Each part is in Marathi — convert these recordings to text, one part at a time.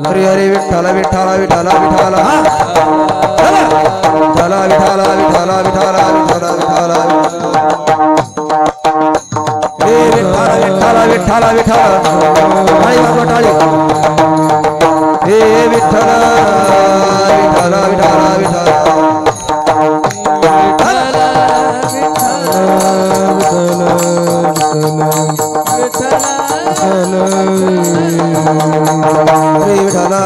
हरी हरी विठ्ठल विठ्ठल विठ्ठल विठ्ठल विठ्ठल विठ्ठल विठ्ठल विठ्ठल विठ्ठल हे विठ्ठल विठ्ठल विठ्ठल विठ्ठल आई बाबा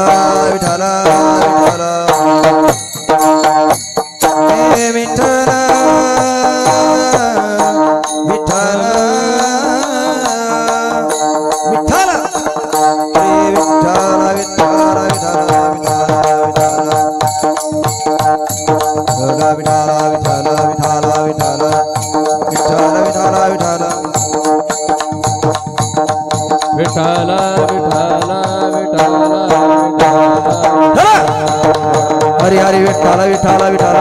हे विठ्ठल विठ्ठल विठ्ठल विठ्ठल हरी हरी विठ्ठल विठ्ठल विठ्ठल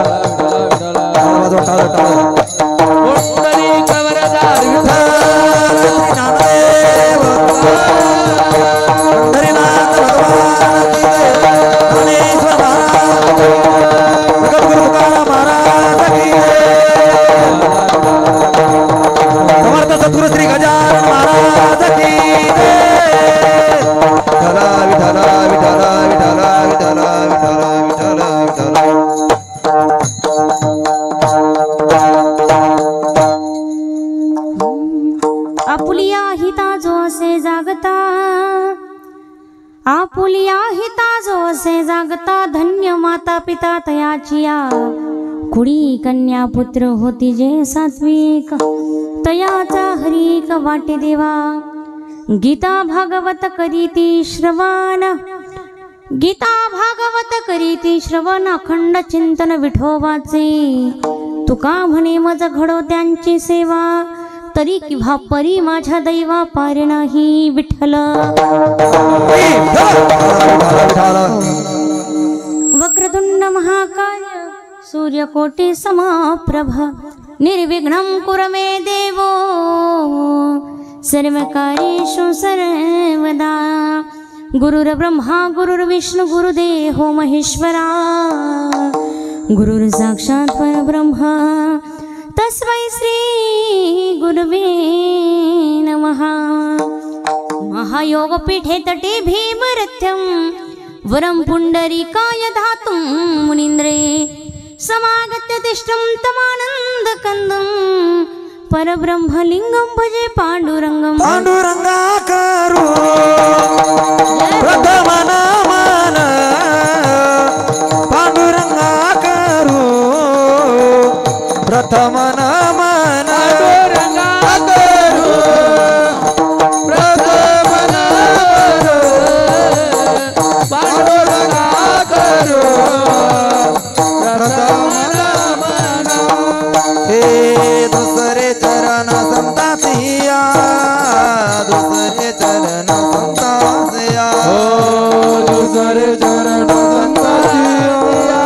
समर्थ सद्गुरु श्री गजानन महाराज की विठ्ठल विठ्ठल विठ्ठल विठ्ठल विठ्ठल विठ्ठल विठ्ठल आपुलिया हिता जो असे जागता, आपुलिया हिता जो असे जागता, धन्य माता पिता तयाचिया, कुडी कन्या पुत्र होती जे सात्विक, तयाचा हरिक वाटे देवा, गीता भागवत करीती श्रवण, गीता भागवत करीती श्रवण, अखंड चिंतन विठोबाचे, तुका म्हणे मज घडो त्यांची सेवा, तरी किंवा परी माझ्या दैवा पार नाही विठ्ठल। वक्रतुंड महाकाय सूर्यकोटि समप्रभ, निर्विघ्नं कुरु मे देवो, सर्वकार्येषु सर्वदा। गुरुर्ब्रह्मा गुरुर्विष्णु गुरुदेवो महेश्वरा, गुरुर्साक्षात् परब्रह्म, तस्मै श्री गुरुवे नमः। महायोगपीठे तटे भीमरथ्यं, वरं पुंडरीकाय धातुं मुनीन्द्रे, समागत्य तिष्ठं तमानन्दकन्दं, परब्रह्मलिंगं भजे पांडुरंगं। पांडुरंगाकरो प्रथम नामन, पांडुरंगाकरो प्रथम नामन, पांडुरंगाकरो प्रथम नामन, पांडुरंगाकरो प्रथम नामन। हे दुसरे चरण संतासिया, दुसरे चरण संतासिया, हो दुसरे चरण संतासिया,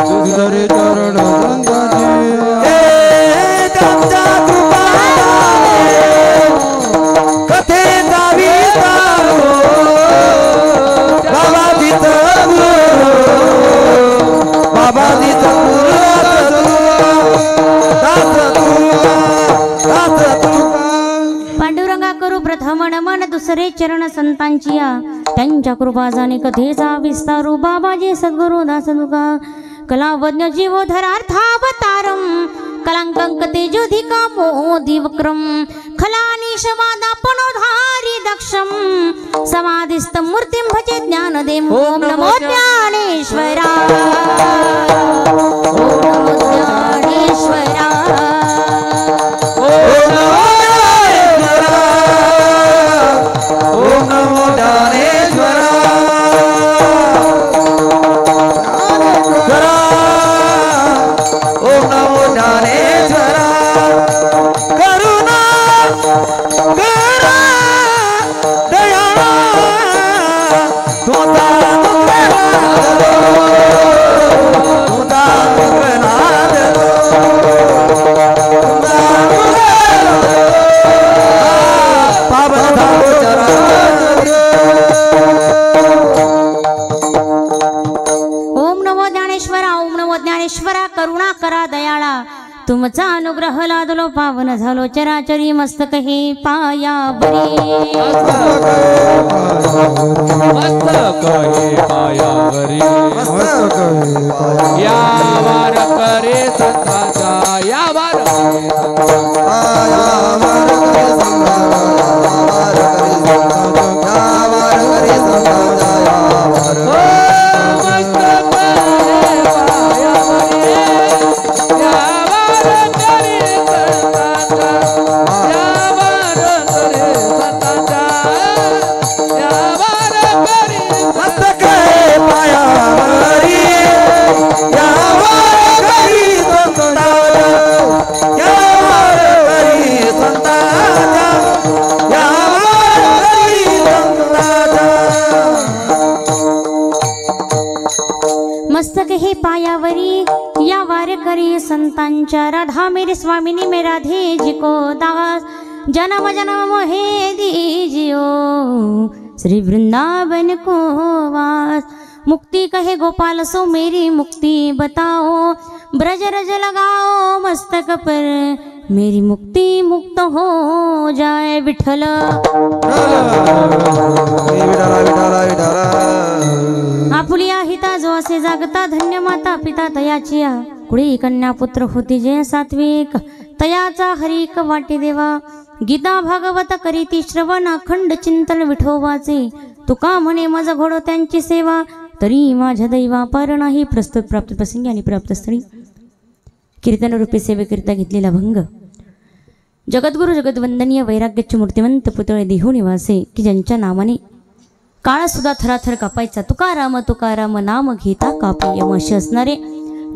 दुसरे चरण संतासिया। हे त्यांच्या कृपा कथेचा विस्तारो, बाबाजीचा गुरु, बाबाजीचा गुरु, पांडुरंगा करू प्रथम नमन, दुसरे चरण संतांचिया, त्यांच्या कृपा जाणे कथेचा विस्तारू, बाबाजी सद्गुरु दास तुका, कलावज्ञ जीवोधरार्थावतारम, कलांकं तेजोधिका मोदी वक्रम, खलानिशवादापणोधारी दक्षम, समाधिस्थ मूर्तिं भजे ज्ञानदेव। ओम नमो ज्ञानेश्वरा, ओम नमो ज्ञानेश्वरा, ओम नमो ज्ञानेश्वरा, ओम नमो ज्ञानेश्वरा, करुणा करा दयाळा, तुझा तुझा दयाळा तुमचा अनुग्रह लादलो पावन झालो चराचरी मस्तक हे पायावरी यावर करे संतांचा यावर मस्तक हे पायावरी या वारकरी संतांच्या राधा मेरे स्वामिनी में राधे जी को दास जन्म जन्म मोहे दीजियो श्री वृंदावन को वास मुक्ति कहे गोपाल सो मेरी मुक्ति बताओ ब्रज रज लगाओ मस्तक पर मेरी मुक्ति मुक्त हो जाए विठल आपुलिया हिता जो असे जागता धन्य माता पिता तयाची कुडी कन्या पुत्र होती जे सात्विक तयाचा हरिक वाटे देवा गीता भागवत करीती श्रवण अखंड चिंतन विठोबाचे तुका म्हणे माझा घोडो त्यांची सेवा तरी माझ्या दैवा पार नाही प्रस्तुत प्राप्त प्रसंगी आणि प्राप्त स्थळी कीर्तन रूपे सेवेकरिता घेतलेला भंग जगद्गुरु जगद्वंदनीय वैराग्याचे मूर्तिमंत पुतळे देहू निवासे की ज्यांच्या नामाने काळ सुद्धा थराथर कापायचा तुकाराम नाम घेता कापे यमशी असणारे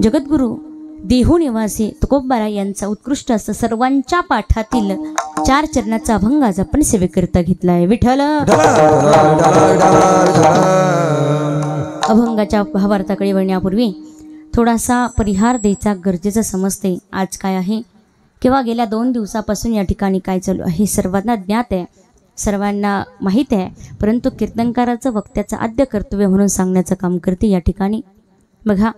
जगद्गुरु देहू निवासी तुकोबारा यांचा उत्कृष्ट असं सर्वांच्या पाठातील 4 चरणाचा अभंग आज आपण सेवेकरिता घेतला आहे विठ्ठल अभंगाच्या भावार्थाकडे वळण्यापूर्वी थोडासा परिहार द्यायचा गरजेचं समजते आज काय आहे किंवा गेल्या 2 दिवसापासून या ठिकाणी काय चालू आहे सर्वांना ज्ञात आहे सर्वांना माहीत आहे परंतु कीर्तनकाराचं वक्त्याचं आद्य कर्तव्य म्हणून सांगण्याचं काम करते या ठिकाणी बघा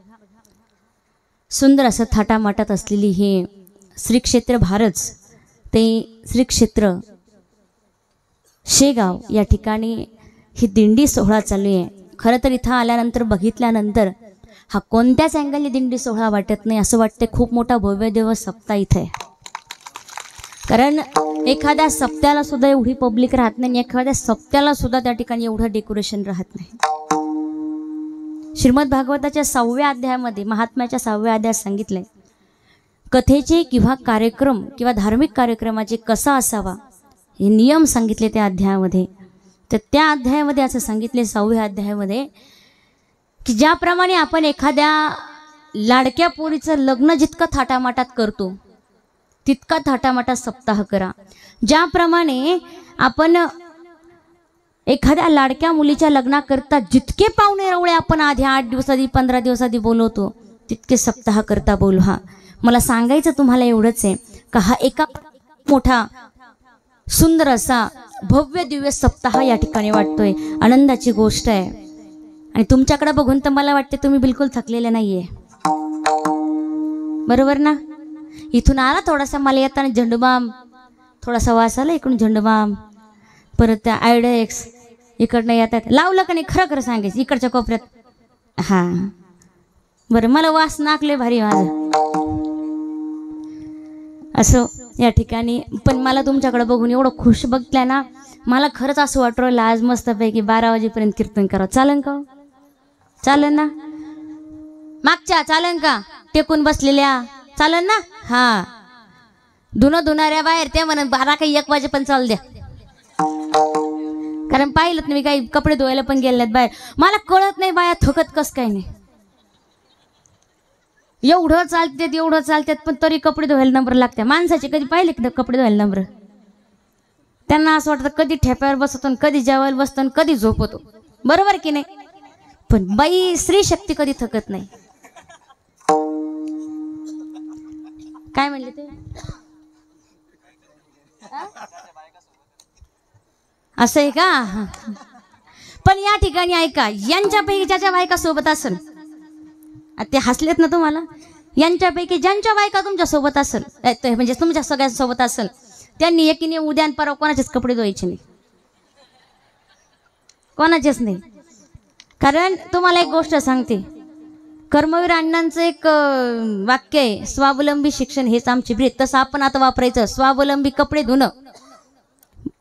सुंदर असं थाटामाटात असलेली हे श्री क्षेत्र भारच ते श्री क्षेत्र शेगाव या ठिकाणी ही दिंडी सोहळा चालू आहे खरं तर इथं आल्यानंतर बघितल्यानंतर हा कोणत्याच अँगलने दिंडी सोहळा वाटत नाही असं वाटतं खूप मोठा भव्य दिवस सप्ताह इथे आहे कारण एखाद्या सप्त्याला सुद्धा एवढी पब्लिक राहत नाही एखाद्या सप्त्याला सुद्धा त्या ठिकाणी एवढं डेकोरेशन राहत नाही श्रीमद भागवताच्या 6व्या अध्यायामध्ये महात्म्याच्या 6व्या अध्यायात सांगितलंय कथेचे किंवा कार्यक्रम किंवा धार्मिक कार्यक्रमाचे कसा असावा हे नियम सांगितले त्या अध्यायामध्ये तर त्या अध्यायामध्ये असं सांगितले 6व्या अध्यायामध्ये की ज्याप्रमाणे आपण एखाद्या लाडक्या पोरीचं लग्न जितकं थाटामाटात करतो तितका थाटामाटात सप्ताह करा ज्याप्रमाणे आपण एखाद्या लाडक्या मुलीच्या लग्नाकरता जितके पाहुणे रवळे आपण आधी 8 दिवस आधी 15 दिवस आधी बोलवतो तितके सप्ताह करता बोलू हा मला सांगायचं तुम्हाला एवढंच आहे का हा एका मोठा सुंदर असा भव्य दिव्य सप्ताह या ठिकाणी वाटतोय आनंदाची गोष्ट आहे आणि तुमच्याकडे बघून तर मला वाटते तुम्ही बिलकुल थकलेले नाहीये बरोबर ना इथून आला थोडासा मला येताना झेंडूबाम थोडासा वास आला इकडून झेंडूबाम परत त्या आयडेक्स इकडनं येतात लावलं का नाही खरं खरं सांगायचं इकडच्या कोपऱ्यात हां बरं मला वास नाकले भारी माझं असं या ठिकाणी पण मला तुमच्याकडे बघून एवढं खुश बघतलं ना मला खरंच असं वाटलं आज मस्तपैकी 12 वाजेपर्यंत कीर्तन करा चालन का चालन ना मागच्या चालन का टेकून बसलेल्या चालन ना हां धुणाऱ्या बाहेर त्या म्हणून 12 काही 1 वाजेपर्यंत चालू द्या कारण पाहिलं मी काही कपडे धुवायला पण गेलेत बाहेर मला कळत नाही बाया थकत कस काय नाही एवढं चालतात पण तरी कपडे धुवायला नंबर लागते माणसाचे कधी पाहिले की कपडे धुवायला नंबर त्यांना असं वाटतं कधी ठेप्यावर बसतो कधी जेवायला बसतो कधी झोपतो बरोबर की नाही पण बाई स्त्री शक्ती कधी थकत नाही काय म्हणले ते असं आहे का पण या ठिकाणी ऐका यांच्यापैकी ज्याच्या बायका सोबत असेल ते हसलेत ना तुम्हाला यांच्यापैकी ज्यांच्या बायका तुमच्या सोबत असेल, म्हणजे तुमच्या सगळ्यांसोबत असेल, त्यांनी एकीने उद्या परवा कोणाचेच कपडे धुवायचे नाही, कोणाचेच नाही. कारण तुम्हाला एक गोष्ट सांगते, कर्मवीर अण्णांचं एक वाक्य आहे, स्वावलंबी शिक्षण हेच आमची ब्रीद. तसं आपण आता वापरायचं, स्वावलंबी कपडे धुणं.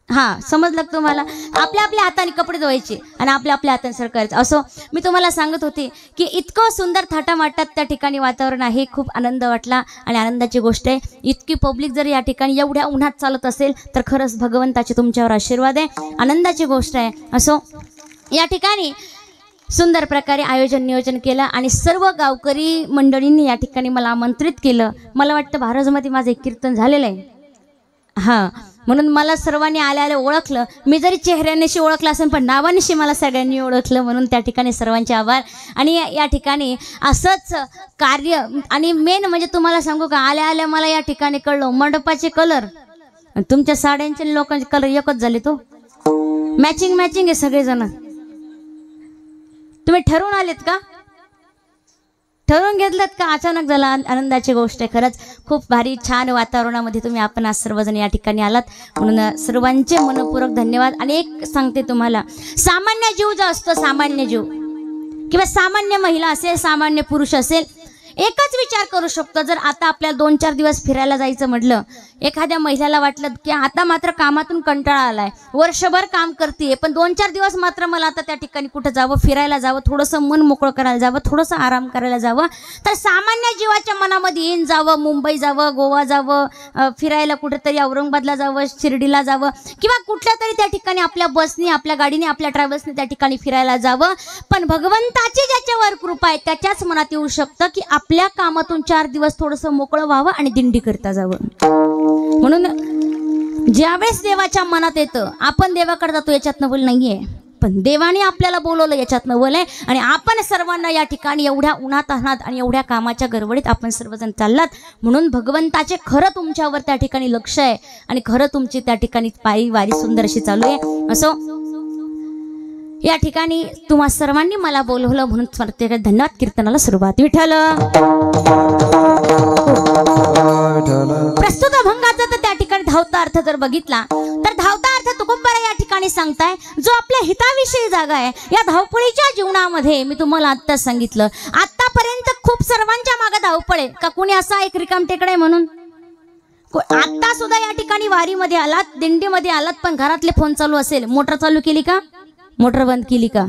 हां, समजलं का तुम्हाला? आपल्या आपल्या हाताने कपडे धुवायचे आणि आपल्या आपल्या हाताने सरकायचं. असो, मी तुम्हाला सांगत होते की इतकं सुंदर थाटामाटात त्या ठिकाणी वातावरण आहे, खूप आनंद वाटला. आणि आनंदाची गोष्ट आहे, इतकी पब्लिक जर या ठिकाणी एवढ्या उन्हात चालत असेल तर खरंच भगवंताचे तुमच्यावर आशीर्वाद आहे, आनंदाची गोष्ट आहे. असो, या ठिकाणी सुंदर प्रकारे आयोजन नियोजन केलं आणि सर्व गावकरी मंडळींनी या ठिकाणी मला आमंत्रित केलं. मला वाटतं भारजमध्ये माझं एक कीर्तन झालेलं आहे. हां, म्हणून मला सर्वांनी आल्या आल्या ओळखलं. मी जरी चेहऱ्यानेशी ओळखलं असेल पण नावानेशी मला सगळ्यांनी ओळखलं, म्हणून त्या ठिकाणी सर्वांचे आभार. आणि या ठिकाणी असंच कार्य, आणि मेन म्हणजे तुम्हाला सांगू का, आल्या आल्या मला या ठिकाणी कळलं मंडपाचे कलर तुमच्या साड्यांचे लोकांचे कलर एकच झाले, तो मॅचिंग मॅचिंग आहे सगळेजण. तुम्ही ठरवून आलेत का? ठरवून घेतलं का? अचानक झाला? आनंदाची गोष्ट आहे. खरंच खूप भारी छान वातावरणामध्ये तुम्ही आपण आज सर्वजण या ठिकाणी आलात, म्हणून सर्वांचे मनपूर्वक धन्यवाद. आणि एक सांगते तुम्हाला, सामान्य जीव जो असतो, सामान्य जीव किंवा सामान्य महिला असेल, सामान्य पुरुष असेल, एकच विचार करू शकतो. जर आता आपल्याला 2-4 दिवस फिरायला जायचं म्हटलं, एखाद्या महिलाला वाटलं की आता मात्र कामातून कंटाळा आलाय, वर्षभर काम करते, पण 2-4 दिवस मात्र मला आता त्या ठिकाणी कुठं जावं, फिरायला जावं, थोडंसं मन मोकळं करायला जावं, थोडंसं आराम करायला जावं, तर सामान्य जीवाच्या मनामध्ये येईन जावं, मुंबई जावं, गोवा जावं, फिरायला कुठेतरी औरंगाबादला जावं, शिर्डीला जावं, किंवा कुठल्या तरी त्या ठिकाणी आपल्या बसनी, आपल्या गाडीने, आपल्या ट्रॅव्हल्सने त्या ठिकाणी फिरायला जावं. पण भगवंताची ज्याच्यावर कृपा आहे त्याच्याच मनात येऊ शकतं की आपल्या कामातून 4 दिवस थोडंसं मोकळं व्हावं आणि दिंडी करता जावं. म्हणून ज्यावेळेस देवाच्या मनात येतं, आपण देवाकडे जातो याच्यात नवल नाहीये, पण देवाने आपल्याला बोलवलं याच्यात नवल आहे. आणि आपण सर्वांना या ठिकाणी एवढ्या उन्हात अनात आणि एवढ्या कामाच्या गडबडीत आपण सर्वजण चाललात, म्हणून भगवंताचे खरं तुमच्यावर त्या ठिकाणी लक्ष आहे आणि खरं तुमची त्या ठिकाणी पायी वारी सुंदर अशी चालू आहे. असो, या ठिकाणी तुम्हा सर्वांनी मला बोलवलं म्हणून प्रत्येक धन्यवाद. कीर्तनाला सुरुवात. विठ्ठल प्रस्तुत अभंगाचा तर त्या ठिकाणी धावता अर्थ जर बघितला तर धावता अर्थ तुकोबरा या ठिकाणी सांगताय, जो आपल्या हिताविषयी जागा आहे. या धावपळीच्या जीवनामध्ये मी तुम्हाला आत्ता सांगितलं, आतापर्यंत खूप सर्वांच्या मागे धावपळ आहे का, कोणी असा एक रिकाम टेकडा आहे म्हणून आता सुद्धा या ठिकाणी वारीमध्ये आलात, दिंडीमध्ये आलात, पण घरातले फोन चालू असेल, मोटर चालू केली का, मोटर बंद केली का,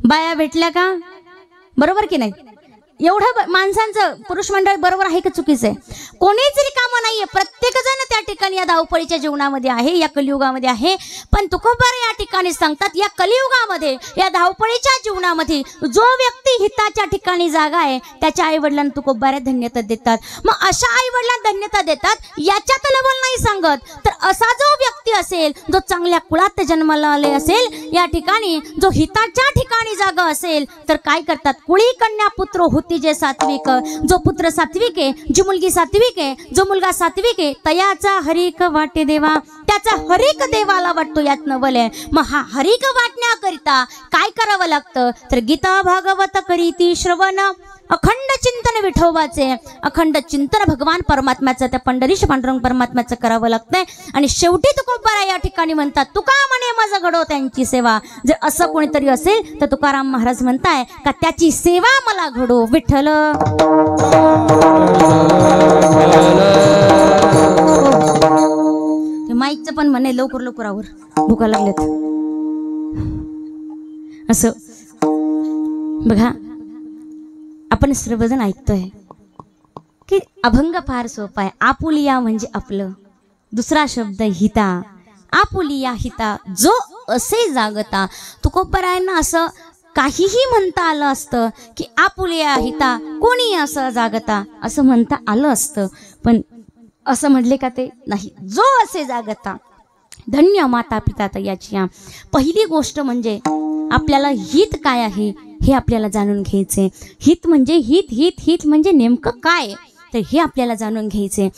बाया भेटल्या का, बरोबर की नाही? एवढं माणसांचं पुरुष मंडळ बरोबर आहे का चुकीचं आहे? कोणीच रिकामं नाहीये, प्रत्येक जण त्या ठिकाणी या धावपळीच्या जीवनामध्ये आहे, या कलियुगामध्ये आहे. पण तुकोबरा या ठिकाणी सांगतात, या कलियुगामध्ये, या धावपळीच्या जीवनामध्ये जो व्यक्ती हिताच्या ठिकाणी जागा आहे त्याच्या आई वडिलांना तुकोबरा धन्यता देतात. मग अशा आई वडिलांना धन्यता देतात याच्यात लवल नाही सांगत, तर असा जो व्यक्ती असेल, जो चांगल्या कुळात जन्माला आले असेल, या ठिकाणी जो हिताच्या ठिकाणी जागा असेल, तर काय करतात, कुळी कन्या पुत्र जे सात्विक, जो पुत्र सात्विक आहे, जी मुलगी सात्विक आहे, जो मुलगा सात्विक आहे, तयाचा हरिक वाटे देवा, त्याचा हरिक देवाला वाटतो, यात नवल आहे. मग हा हरिक वाटण्याकरिता काय करावं लागतं, तर गीता भागवत करीती श्रवण, अखंड चिंतन विठोबाचे, अखंड चिंतन भगवान परमात्म्याचं, त्या पंढरीश पांडुरंग परमात्म्याचं करावं लागतंय. आणि शेवटी तुकोबरा या ठिकाणी म्हणतात, तुका म्हणे माझं घडो त्यांची सेवा. जर असं कोणीतरी असेल तर तुकाराम महाराज म्हणताय का त्याची सेवा मला घडो. विठ्ठल ते माईकचं पण म्हणे लवकर लवकर आवर, भुका लागलेत. असं बघा, आपण सर्वजण ऐकतोय की अभंग फार सोपा आहे. आपुलिया म्हणजे आपलं, दुसरा शब्द हिता, आपुलिया हिता, जो असे जागता. तुकोबरायांना असं काहीही म्हणता आलं असतं की आपुलिया हिता, कोणी असं जागता असं म्हणता आलं असतं, पण असं म्हटले का ते नाही. जो असे जागता, धन्य माता पिता तयाची. पहिली गोष्ट म्हणजे आपल्याला हित काय आहे हे आपल्याला जाणून घ्यायचे. हित म्हणजे हित म्हणजे नेमकं काय, तर हे आपल्याला जाणून घ्यायचे.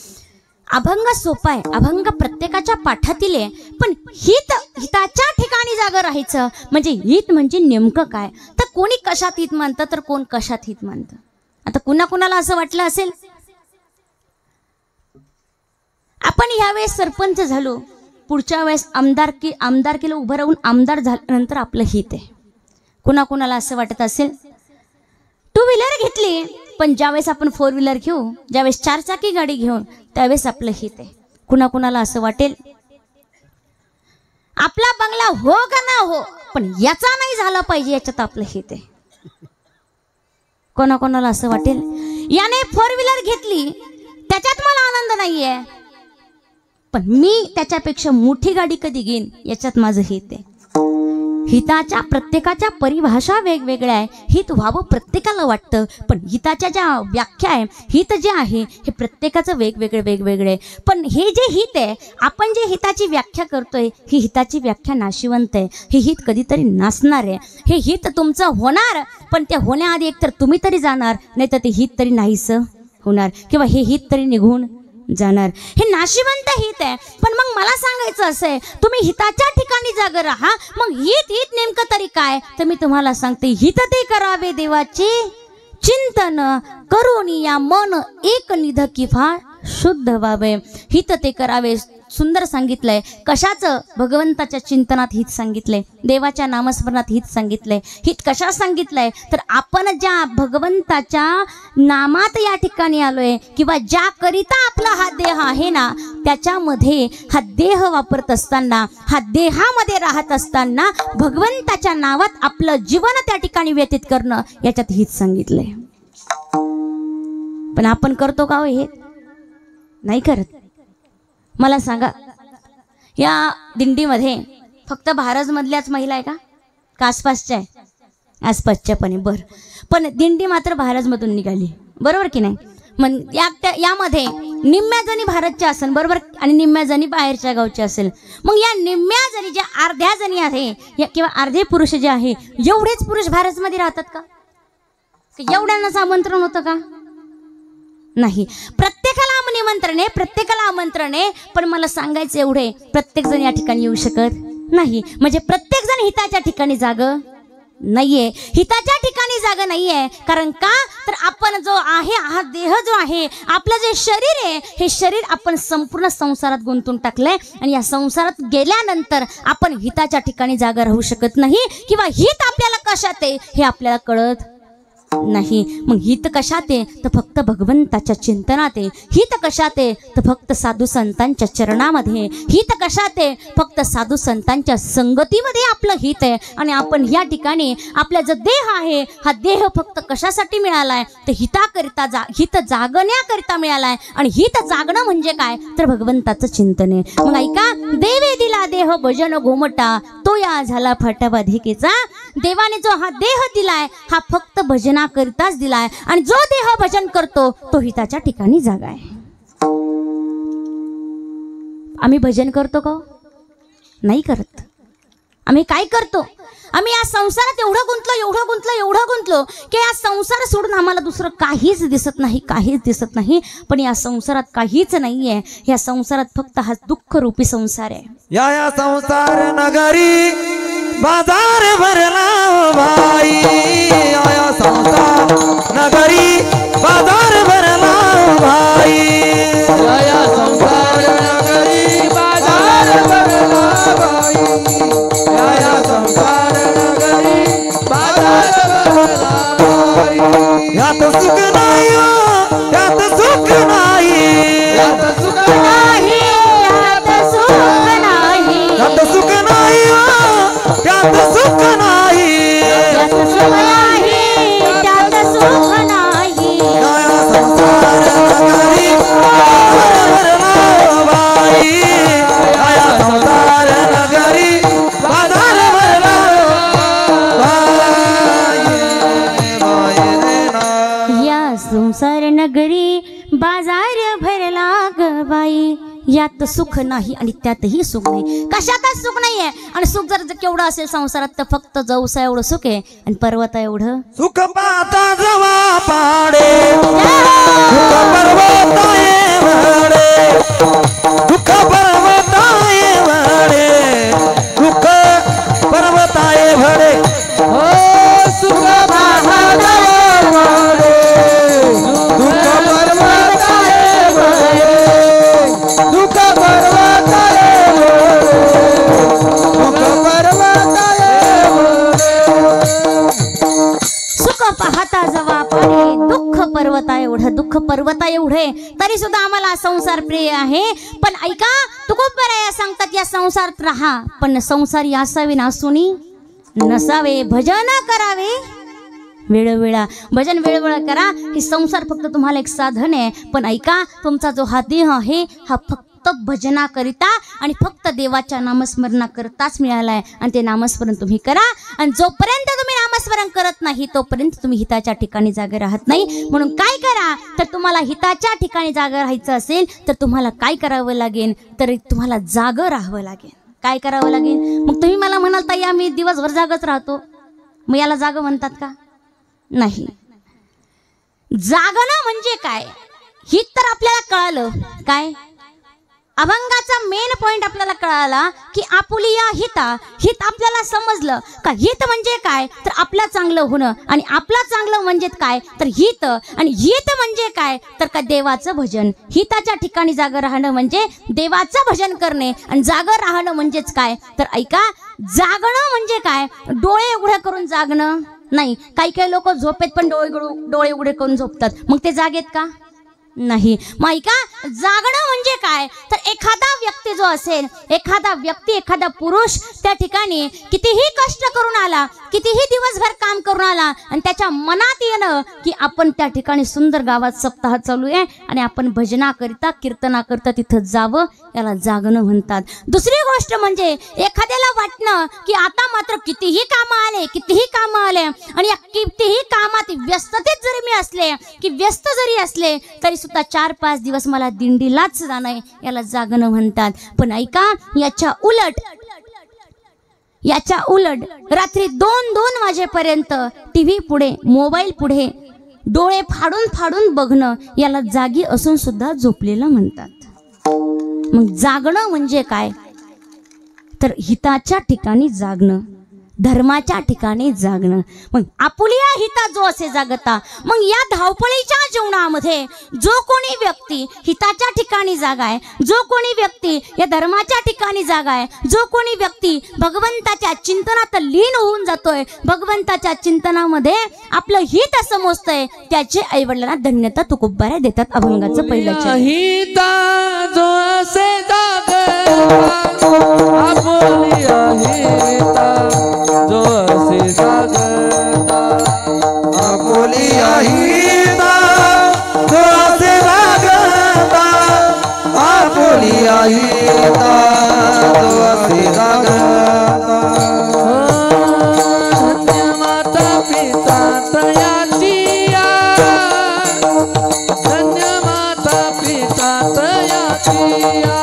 अभंग सोपा आहे, अभंग प्रत्येकाच्या पाठातील आहे, पण हिताच्या ठिकाणी जागा राहायचं म्हणजे हित म्हणजे नेमकं काय. तर कोणी कशात हित मानतं, तर कोण कशात हित मानतं. आता कुणाला असं वाटलं असेल आपण ह्यावेळेस सरपंच झालो, पुढच्या वेळेस आमदारकीला उभं राहून आमदार झाल्यानंतर आपलं हित आहे. कुणाकुणाला असं वाटत असेल टू व्हीलर घेतली, पण ज्यावेळेस आपण फोर व्हीलर घेऊ, ज्यावेळेस 4 चाकी गाडी घेऊन, त्यावेळेस आपलं हित आहे. कुणाकुणाला असं वाटेल आपला बंगला हो का ना हो, पण याचा नाही झाला पाहिजे, याच्यात आपलं हित आहे. कोणाकोणाला असं वाटेल याने फोर व्हीलर घेतली, त्याच्यात मला आनंद नाहीये, पण मी त्याच्यापेक्षा मोठी गाडी कधी घेईन, याच्यात माझं हित आहे. हिताच्या प्रत्येकाच्या परिभाषा वेगवेगळ्या आहे. हित व्हावं प्रत्येकाला वाटतं, पण हिताच्या ज्या व्याख्या आहे, हित जे आहे हे प्रत्येकाचं वेगवेगळे. पण हे जे हित आहे, आपण जे हिताची व्याख्या करतोय, ही हिताची व्याख्या नाशिवंत आहे. हे हित कधीतरी नासणार आहे. हे हित तुमचं होणार, पण ते होण्याआधी एकतर तुम्ही तरी जाणार, नाही तर ते हित तरी नाहीस होणार, किंवा हे हित तरी निघून जाणार. हे नाशिवंत हित आहे. पण मग मला सांगायचं असं आहे, तुम्ही हिताच्या ठिकाणी जागा राहा. मग हित नेमकं तरी काय, तर मी तुम्हाला सांगते, हित ते करावे देवाचे चिंतन, करून या मन एक निध किफा शुद्ध व्हावे. हित ते करावे, सुंदर सांगितलंय. कशाचं? भगवंताच्या चिंतनात हित सांगितलंय, देवाच्या नामस्मरणात हित सांगितलंय. हित कशा सांगितलंय, तर आपण ज्या भगवंताच्या नामात या ठिकाणी आलोय, किंवा ज्या करिता आपला हा देह आहे ना, त्याच्यामध्ये हा देह वापरत असताना, हा देहामध्ये राहत असताना भगवंताच्या नावात आपलं जीवन त्या ठिकाणी व्यतीत करणं, याच्यात हित सांगितलंय. पण आपण करतो का हे? नाही करत. मला सांगा, या दिंडीमध्ये फक्त भारजमधल्याच महिला आहे का आसपासच्या आहे? आसपासच्या पण आहे, बरं. पण दिंडी मात्र भारजमधून निघाली, बरोबर की नाही? मग यामध्ये निम्म्या जणी भारतच्या असेल, बरोबर, आणि निम्म्या जणी बाहेरच्या गावच्या असेल. मग या निम्म्या जणी ज्या अर्ध्या जणी आहे, किंवा अर्धे पुरुष जे आहे, एवढेच पुरुष भारतमध्ये राहतात का? एवढ्यांनाच आमंत्रण होतं का? नाही. प्रत्येकाला आमंत्रण आहे, पण मला सांगायचं एवढे, प्रत्येक जण या ठिकाणी येऊ शकत नाही. म्हणजे प्रत्येक जण हिताच्या ठिकाणी जागं नाहीये. हिताच्या ठिकाणी जागा नाहीये. कारण का? तर आपण जो आहे, हा देह जो आहे, आपलं जे शरीर आहे, हे शरीर आपण संपूर्ण संसारात गुंतून टाकलंय, आणि या संसारात गेल्यानंतर आपण हिताच्या ठिकाणी जागा राहू शकत नाही, किंवा हित आपल्याला कशात आहे हे आपल्याला कळत नाही. मग हित कशात आहे, तर फक्त भगवंताच्या चिंतनात आहे. हित कशात आहे, तर फक्त साधू संतांच्या चरणामध्ये. हित कशात आहे, फक्त साधू संतांच्या संगतीमध्ये आपलं हित आहे. आणि आपण या ठिकाणी आपला जो देह आहे, हा देह फक्त कशासाठी मिळालाय, तर हिताकरिता हित जागण्याकरिता मिळालाय. आणि हित जागणं म्हणजे काय, तर भगवंताचं चिंतन आहे. मग ऐका, देवे दिला देह भजन घोमटा, तो या झाला फाटावा धिकेचा. देवाने जो हा देह दिलाय, हा फक्त भजनाकरिताच दिलाय, आणि जो देह भजन करतो तो हिताच्या ठिकाणी जागा आहे. आम्ही भजन करतो का? नाही करत. आम्ही काय करतो? आम्ही या संसारात एवढं गुंतलो की या संसार सोडून आम्हाला दुसरं काहीच दिसत नाही. पण या संसारात काहीच नाहीये. या संसारात फक्त हा दुःख रूपी संसार आहे. या संसार नगरी बाजार भरला भाई, या संसार नगरी बाजार भरला भाई, या संसार नगरी बाजार भरला भाई, या संसार नगरी बाजार भरला भाई. यात सुख नाही, यात सुख नाही, यात सुख नाही, यात सुख नाही, यात सुख नाही, यात सुख नाही, यात सुख नाही, यात सुख नाही. या संसार नगरी बाजार भरला भाई, या संसार नगरी बाजार भरला भाई. या संसार नगरी बाजार भरला ग बाई, यात सुख नाही आणि त्यातही सुख नाही. कशातच सुख नाहीये. आणि सुख जर केवढं असेल संसारात, तर फक्त जवसा एवढं सुख आहे, आणि पर्वता एवढं सुख पाता जवा पाडे, दुःख पर्वताये वडे, दुःख पर्वताये वडे, दुःख पर्वताये भडे. हो सुख पाता जवा पाडे, दुःख पर्वताये वडे, दुःख एवढे तरी सुद्धा आम्हाला संसार प्रिय आहे. पण ऐका तुकोबराया सांगतात या संसारात राहा पण संसारी असावे नासुनी नसावे. भजन करावे वेळोवेळा भजन वेळोवेळा करा. हे संसार फक्त तुम्हाला एक साधन आहे. पण ऐका तुमचा जो हा देह आहे हा फक्त भजनाकरिता आणि फक्त देवाच्या नामस्मरणाकरताच मिळाला आहे. आणि ते नामस्मरण तुम्ही करा. आणि जोपर्यंत तुम्ही नामस्मरण करत नाही तोपर्यंत तुम्ही हिताच्या ठिकाणी जागे राहत नाही. म्हणून काय करा तर तुम्हाला हिताच्या ठिकाणी जागे राहायचं असेल तर तुम्हाला काय करावं लागेल तर तुम्हाला जागं राहावं लागेल. काय करावं लागेल. मग तुम्ही मला म्हणाल ताई आम्ही दिवसभर जागच राहतो मग याला जागं म्हणतात का. नाही. जागणं म्हणजे काय हित तर आपल्याला कळालं. काय अभंगाचा मेन पॉइंट आपल्याला कळाला की आपुलिया हिता. हित आपल्याला समजलं का हित म्हणजे काय तर आपलं चांगलं होणं आणि आपलं चांगलं म्हणजे काय तर हित. आणि हित म्हणजे काय तर का देवाचं भजन. हिताच्या ठिकाणी जागं राहणं म्हणजे देवाचं भजन करणे. आणि जागं राहणं म्हणजेच काय तर ऐका जागणं म्हणजे काय डोळे उघडे करून जागणं नाही. काही काही लोक झोपेत पण डोळे उघडे करून झोपतात मग ते जागेत का नाही. मग ऐका जागणं म्हणजे काय तर एखादा व्यक्ती जो असेल एखादा व्यक्ती एखादा पुरुष त्या ठिकाणी कितीही कष्ट करून आला कितीही दिवसभर काम करून आला आणि त्याच्या मनात येणं की आपण त्या ठिकाणी सुंदर गावात सप्ताह चालू आहे आणि आपण भजनाकरिता कीर्तनाकरिता तिथं जावं याला जागणं म्हणतात. दुसरी गोष्ट म्हणजे एखाद्याला वाटणं की आता मात्र कितीही कामं आले आणि या कितीही कामात व्यस्ततेत जरी मी असले की व्यस्त जरी असले तरी सुद्धा 4-5 दिवस मला दिंडीलाच जाणं याला जागणं म्हणतात. पण ऐका याच्या उलट रात्री 2-2 वाजेपर्यंत टीव्ही पुढे मोबाईल पुढे डोळे फाडून बघणं याला जागी असून सुद्धा झोपलेलं म्हणतात. मग जागणं म्हणजे काय तर हिताच्या ठिकाणी जागणं धर्माच्या ठिकाणी जागणं. मग आपुलिया हिता जो असे जागता. मग या धावपळीच्या जीवनामध्ये जो कोणी व्यक्ती हिताच्या ठिकाणी जागा आहे जो कोणी व्यक्ती या धर्माच्या ठिकाणी जागा आहे जो कोणी व्यक्ती भगवंताच्या चिंतनात लीन होऊन जातोय भगवंताच्या चिंतनामध्ये आपलं हित असं मोजतंय त्याचे आईवडिलांना धन्यता तुकोबराया देतात. अभंगाचं पहिलं हिता जो असे जागता आपुलिया हिता जो असे जागता आपुलिया हिता जो असे जागता आपुलिया हिता जो असे जागता. धन्य माता पिता तयाचिया धन्य माता पिता तयाचिया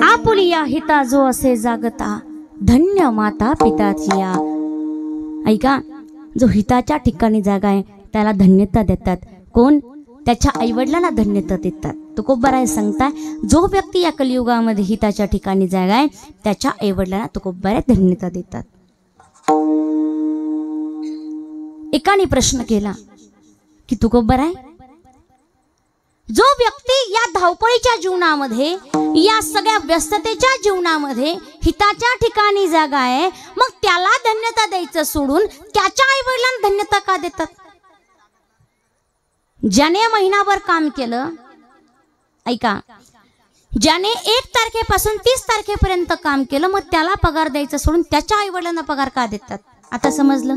आपुलिया हिता जो असे जागता धन्य माता पिताचिया. ऐका जो हिताच्या ठिकाणी जागा आहे त्याला धन्यता देतात. कोण त्याच्या आईवडिलांना धन्यता देतात. तुकोबराया सांगताय जो व्यक्ती या कलियुगामध्ये हिताच्या ठिकाणी जागा आहे त्याच्या आईवडिलांना तुकोबराया धन्यता देतात. एकाने प्रश्न केला की तुकोबराया जो व्यक्ती या धावपळीच्या जीवनामध्ये या सगळ्या व्यस्ततेच्या जीवनामध्ये हिताच्या ठिकाणी जागा आहे मग त्याला धन्यता द्यायचं सोडून त्याच्या आईवडिलांना धन्यता का देतात. ज्याने महिनाभर काम केलं ऐका ज्याने 1 तारखेपासून 30 तारखेपर्यंत काम केलं मग त्याला पगार द्यायचं सोडून त्याच्या आईवडिलांना पगार का देतात. आता समजलं.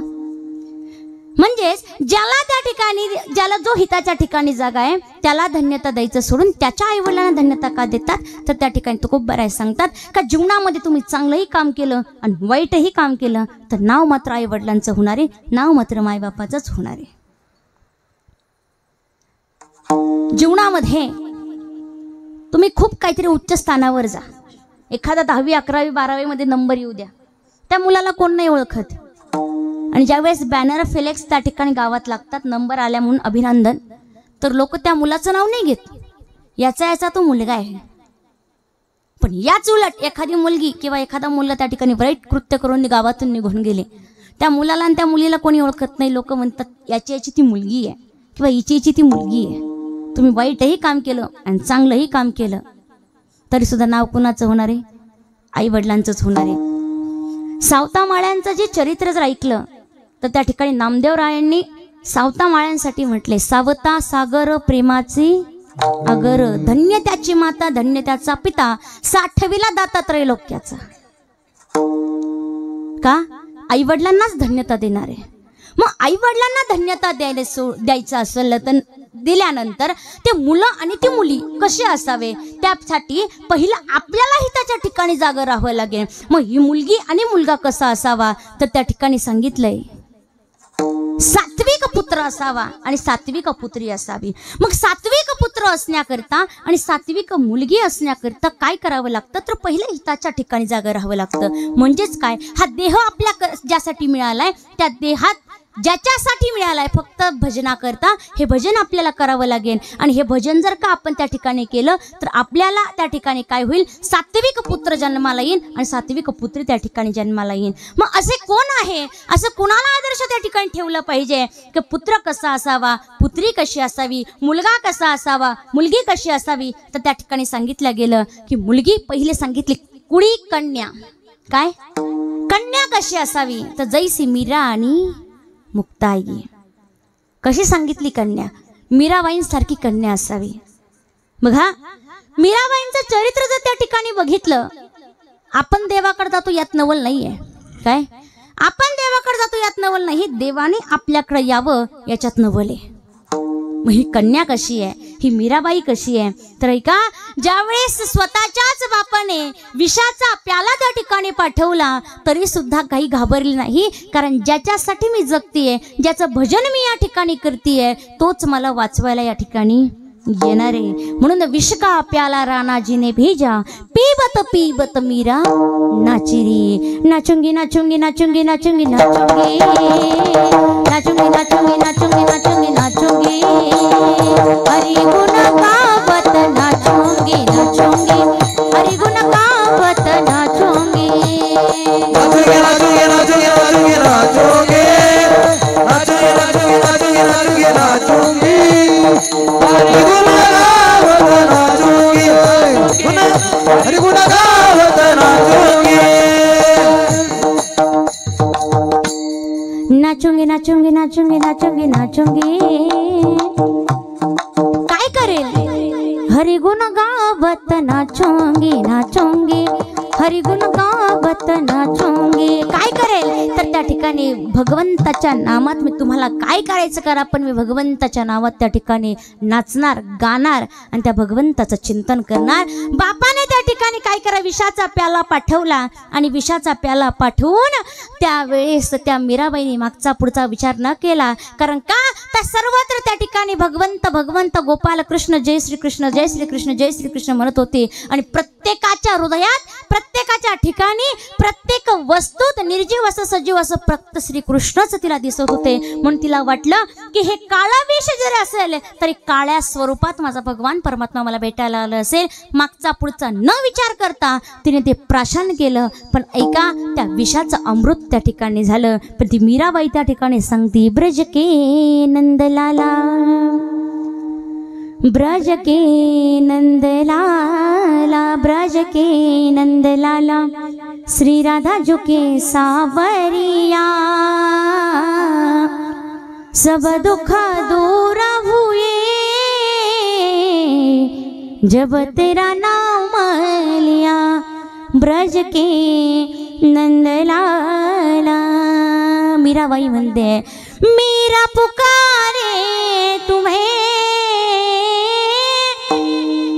म्हणजेच ज्याला त्या ठिकाणी ज्याला जो हिताच्या ठिकाणी जागा आहे त्याला धन्यता द्यायचं सोडून त्याच्या आईवडिलांना धन्यता का देतात तर त्या ठिकाणी तुकोबराया सांगतात का जीवनामध्ये तुम्ही चांगलंही काम केलं आणि वाईटही काम केलं तर नाव मात्र आईवडिलांचं होणार आहे नाव मात्र मायबापाचंच होणार आहे. जीवनामध्ये तुम्ही खूप काहीतरी उच्च स्थानावर जा. एखादा 10वी 11वी 12वी मध्ये नंबर येऊ द्या त्या मुलाला कोण नाही ओळखत. आणि ज्यावेळेस बॅनर फ्लेक्स त्या ठिकाणी गावात लागतात, नंबर आल्या म्हणून अभिनंदन, तर लोक त्या मुलाचं नाव नाही घेत, याचा तो मुलगा आहे. पण याच उलट एखादी मुलगी किंवा एखादा मुलगा त्या ठिकाणी वाईट कृत्य करून गावातून निघून गेले, त्या मुलाला आणि त्या मुलीला कोणी ओळखत नाही. लोक म्हणतात याची ती मुलगी आहे किंवा हिची ती मुलगी आहे. तुम्ही वाईटही काम केलं आणि चांगलंही काम केलं तरी सुद्धा नाव कुणाचं होणार आहे? आई वडिलांचंच होणार आहे. सावता माळ्यांचं जे चरित्र जर ऐकलं तर त्या ठिकाणी नामदेवरायांनी सावता माळ्यांसाठी म्हटले, सावता सागर प्रेमाची अगर, धन्य त्याची माता धन्य त्याचा पिता, साठविला दाता त्रैलोक्याचा. का? आई वडिलांनाच धन्यता देणार आहे. मग आई वडिलांना धन्यता द्यायचं असेल तर दिल्यानंतर ते मुलं आणि ती मुली कसे असावे, त्यासाठी पहिलं आपल्यालाही त्याच्या ठिकाणी जागा राहावं लागेल. मग ही मुलगी आणि मुलगा कसा असावा तर त्या ठिकाणी सांगितलंय सात्विक पुत्र असावा आणि सात्विक पुत्री असावी. मग सात्विक पुत्र असण्याकरता आणि सात्विक मुलगी असण्याकरता काय करावं लागतं तर पहिलं हिताच्या ठिकाणी जागा राहावं लागतं. म्हणजेच काय, हा देह आपल्या ज्यासाठी मिळालाय त्या देहात ज्याच्यासाठी मिळालाय फक्त भजनाकरता हे भजन आपल्याला करावं लागेल. आणि हे भजन जर का आपण त्या ठिकाणी केलं तर आपल्याला त्या ठिकाणी काय होईल, सात्विक पुत्र जन्माला येईल आणि सात्विक पुत्री त्या ठिकाणी जन्माला येईल. मग असे कोण आहे, असं कोणाला आदर्श त्या ठिकाणी ठेवलं पाहिजे की पुत्र कसा असावा, पुत्री कशी असावी, मुलगा कसा असावा, मुलगी कशी असावी, तर त्या ठिकाणी सांगितलं गेलं की मुलगी पहिले सांगितली कुळी कन्या. काय कन्या कशी असावी तर जैसी मीरा आणि मुक्ताई. कशी सांगितली कन्या, मीराबाईंसारखी कन्या असावी. बघा मीराबाईंचं चरित्र जर त्या ठिकाणी बघितलं, आपण देवाकडे जातो यात नवल नाहीये. काय आपण देवाकडे जातो यात नवल नाही, देवाने आपल्याकडे यावं याच्यात नवल आहे. मग ही कन्या कशी आहे, ही मीराबाई कशी आहे तर ऐका, ज्यावेळेस स्वतःच्याच बापाने विषाचा प्याला त्या ठिकाणी पाठवला तरी सुद्धा काही घाबरली नाही. कारण ज्याच्यासाठी मी जगतीये, ज्याचं भजन मी या ठिकाणी करतीये, तोच मला वाचवायला या ठिकाणी येणार आहे. म्हणून विष का प्याला राणाजीने भेजा, पीबत मीरा नाचिरी. नाचूंगी नाचूंगी नाचूंगी नाचूंगी नाचूंगी नाचूंगी नाचूंगी नाचूंगी नाचूंगी नाचूंगी, हरि गुण गावत नाचूंगी नाचूंगी, हरि गुण गावत नाचूंगी. नाचूंगी नाचूंगी नाचूंगी नाचूंगी नाचूंगी नाचूंगी नाचूंगी नाचूंगी नाचूंगी, हरि गुण गावत नाचूंगी, हरि गुण गावत नाचूंगी. नाचूंगी नाचूंगी नाचूंगी नाचूंगी नाचूंगी. काय करेल, हरि गुण गावत नाचूंगी नाचूंगी, हरि गुण गावत नाचूंगी. काय करेल तर त्या ठिकाणी भगवंताच्या नामात मी तुम्हाला काय करायचं करा, पण मी भगवंताच्या नावात त्या ठिकाणी नाचणार, गाणार आणि त्या भगवंताचं चिंतन करणार. बापाने त्या ठिकाणी काय करा, विषाचा प्याला पाठवला आणि विषाचा प्याला पाठवून त्यावेळेस त्या मीराबाईने मागचा पुढचा विचार न केला. कारण का तर सर्वत्र त्या ठिकाणी भगवंत भगवंत गोपाल कृष्ण जय श्री कृष्ण जय श्री कृष्ण जय श्री कृष्ण म्हणत होते. आणि प्रत्येकाच्या हृदयात प्रत्येकाच्या ठिकाणी प्रत्येक वस्तूत निर्जीव असं सजीव असं फक्त श्रीकृष्णच तिला दिसत होते. म्हणून तिला वाटलं की हे काळा वेश जरी असेल तरी काळ्या स्वरूपात माझा भगवान परमात्मा मला भेटायला आला असेल. मागचा पुढचा न विचार करता तिने ते प्राशन केलं. पण ऐका, त्या विषाचं अमृत त्या ठिकाणी झालं. पण ती मीराबाई त्या ठिकाणी सांगती, ब्रज के नंदलाला, ब्रज के नंदलाला, ब्रज के नंदलाला, श्री राधा जो के सावरिया, सब दुख दूर हुए जब तेरा नाम लिया, ब्रज के नंदलाला. मीराबाई म्हणते, मीरा पुकारे तुम्हें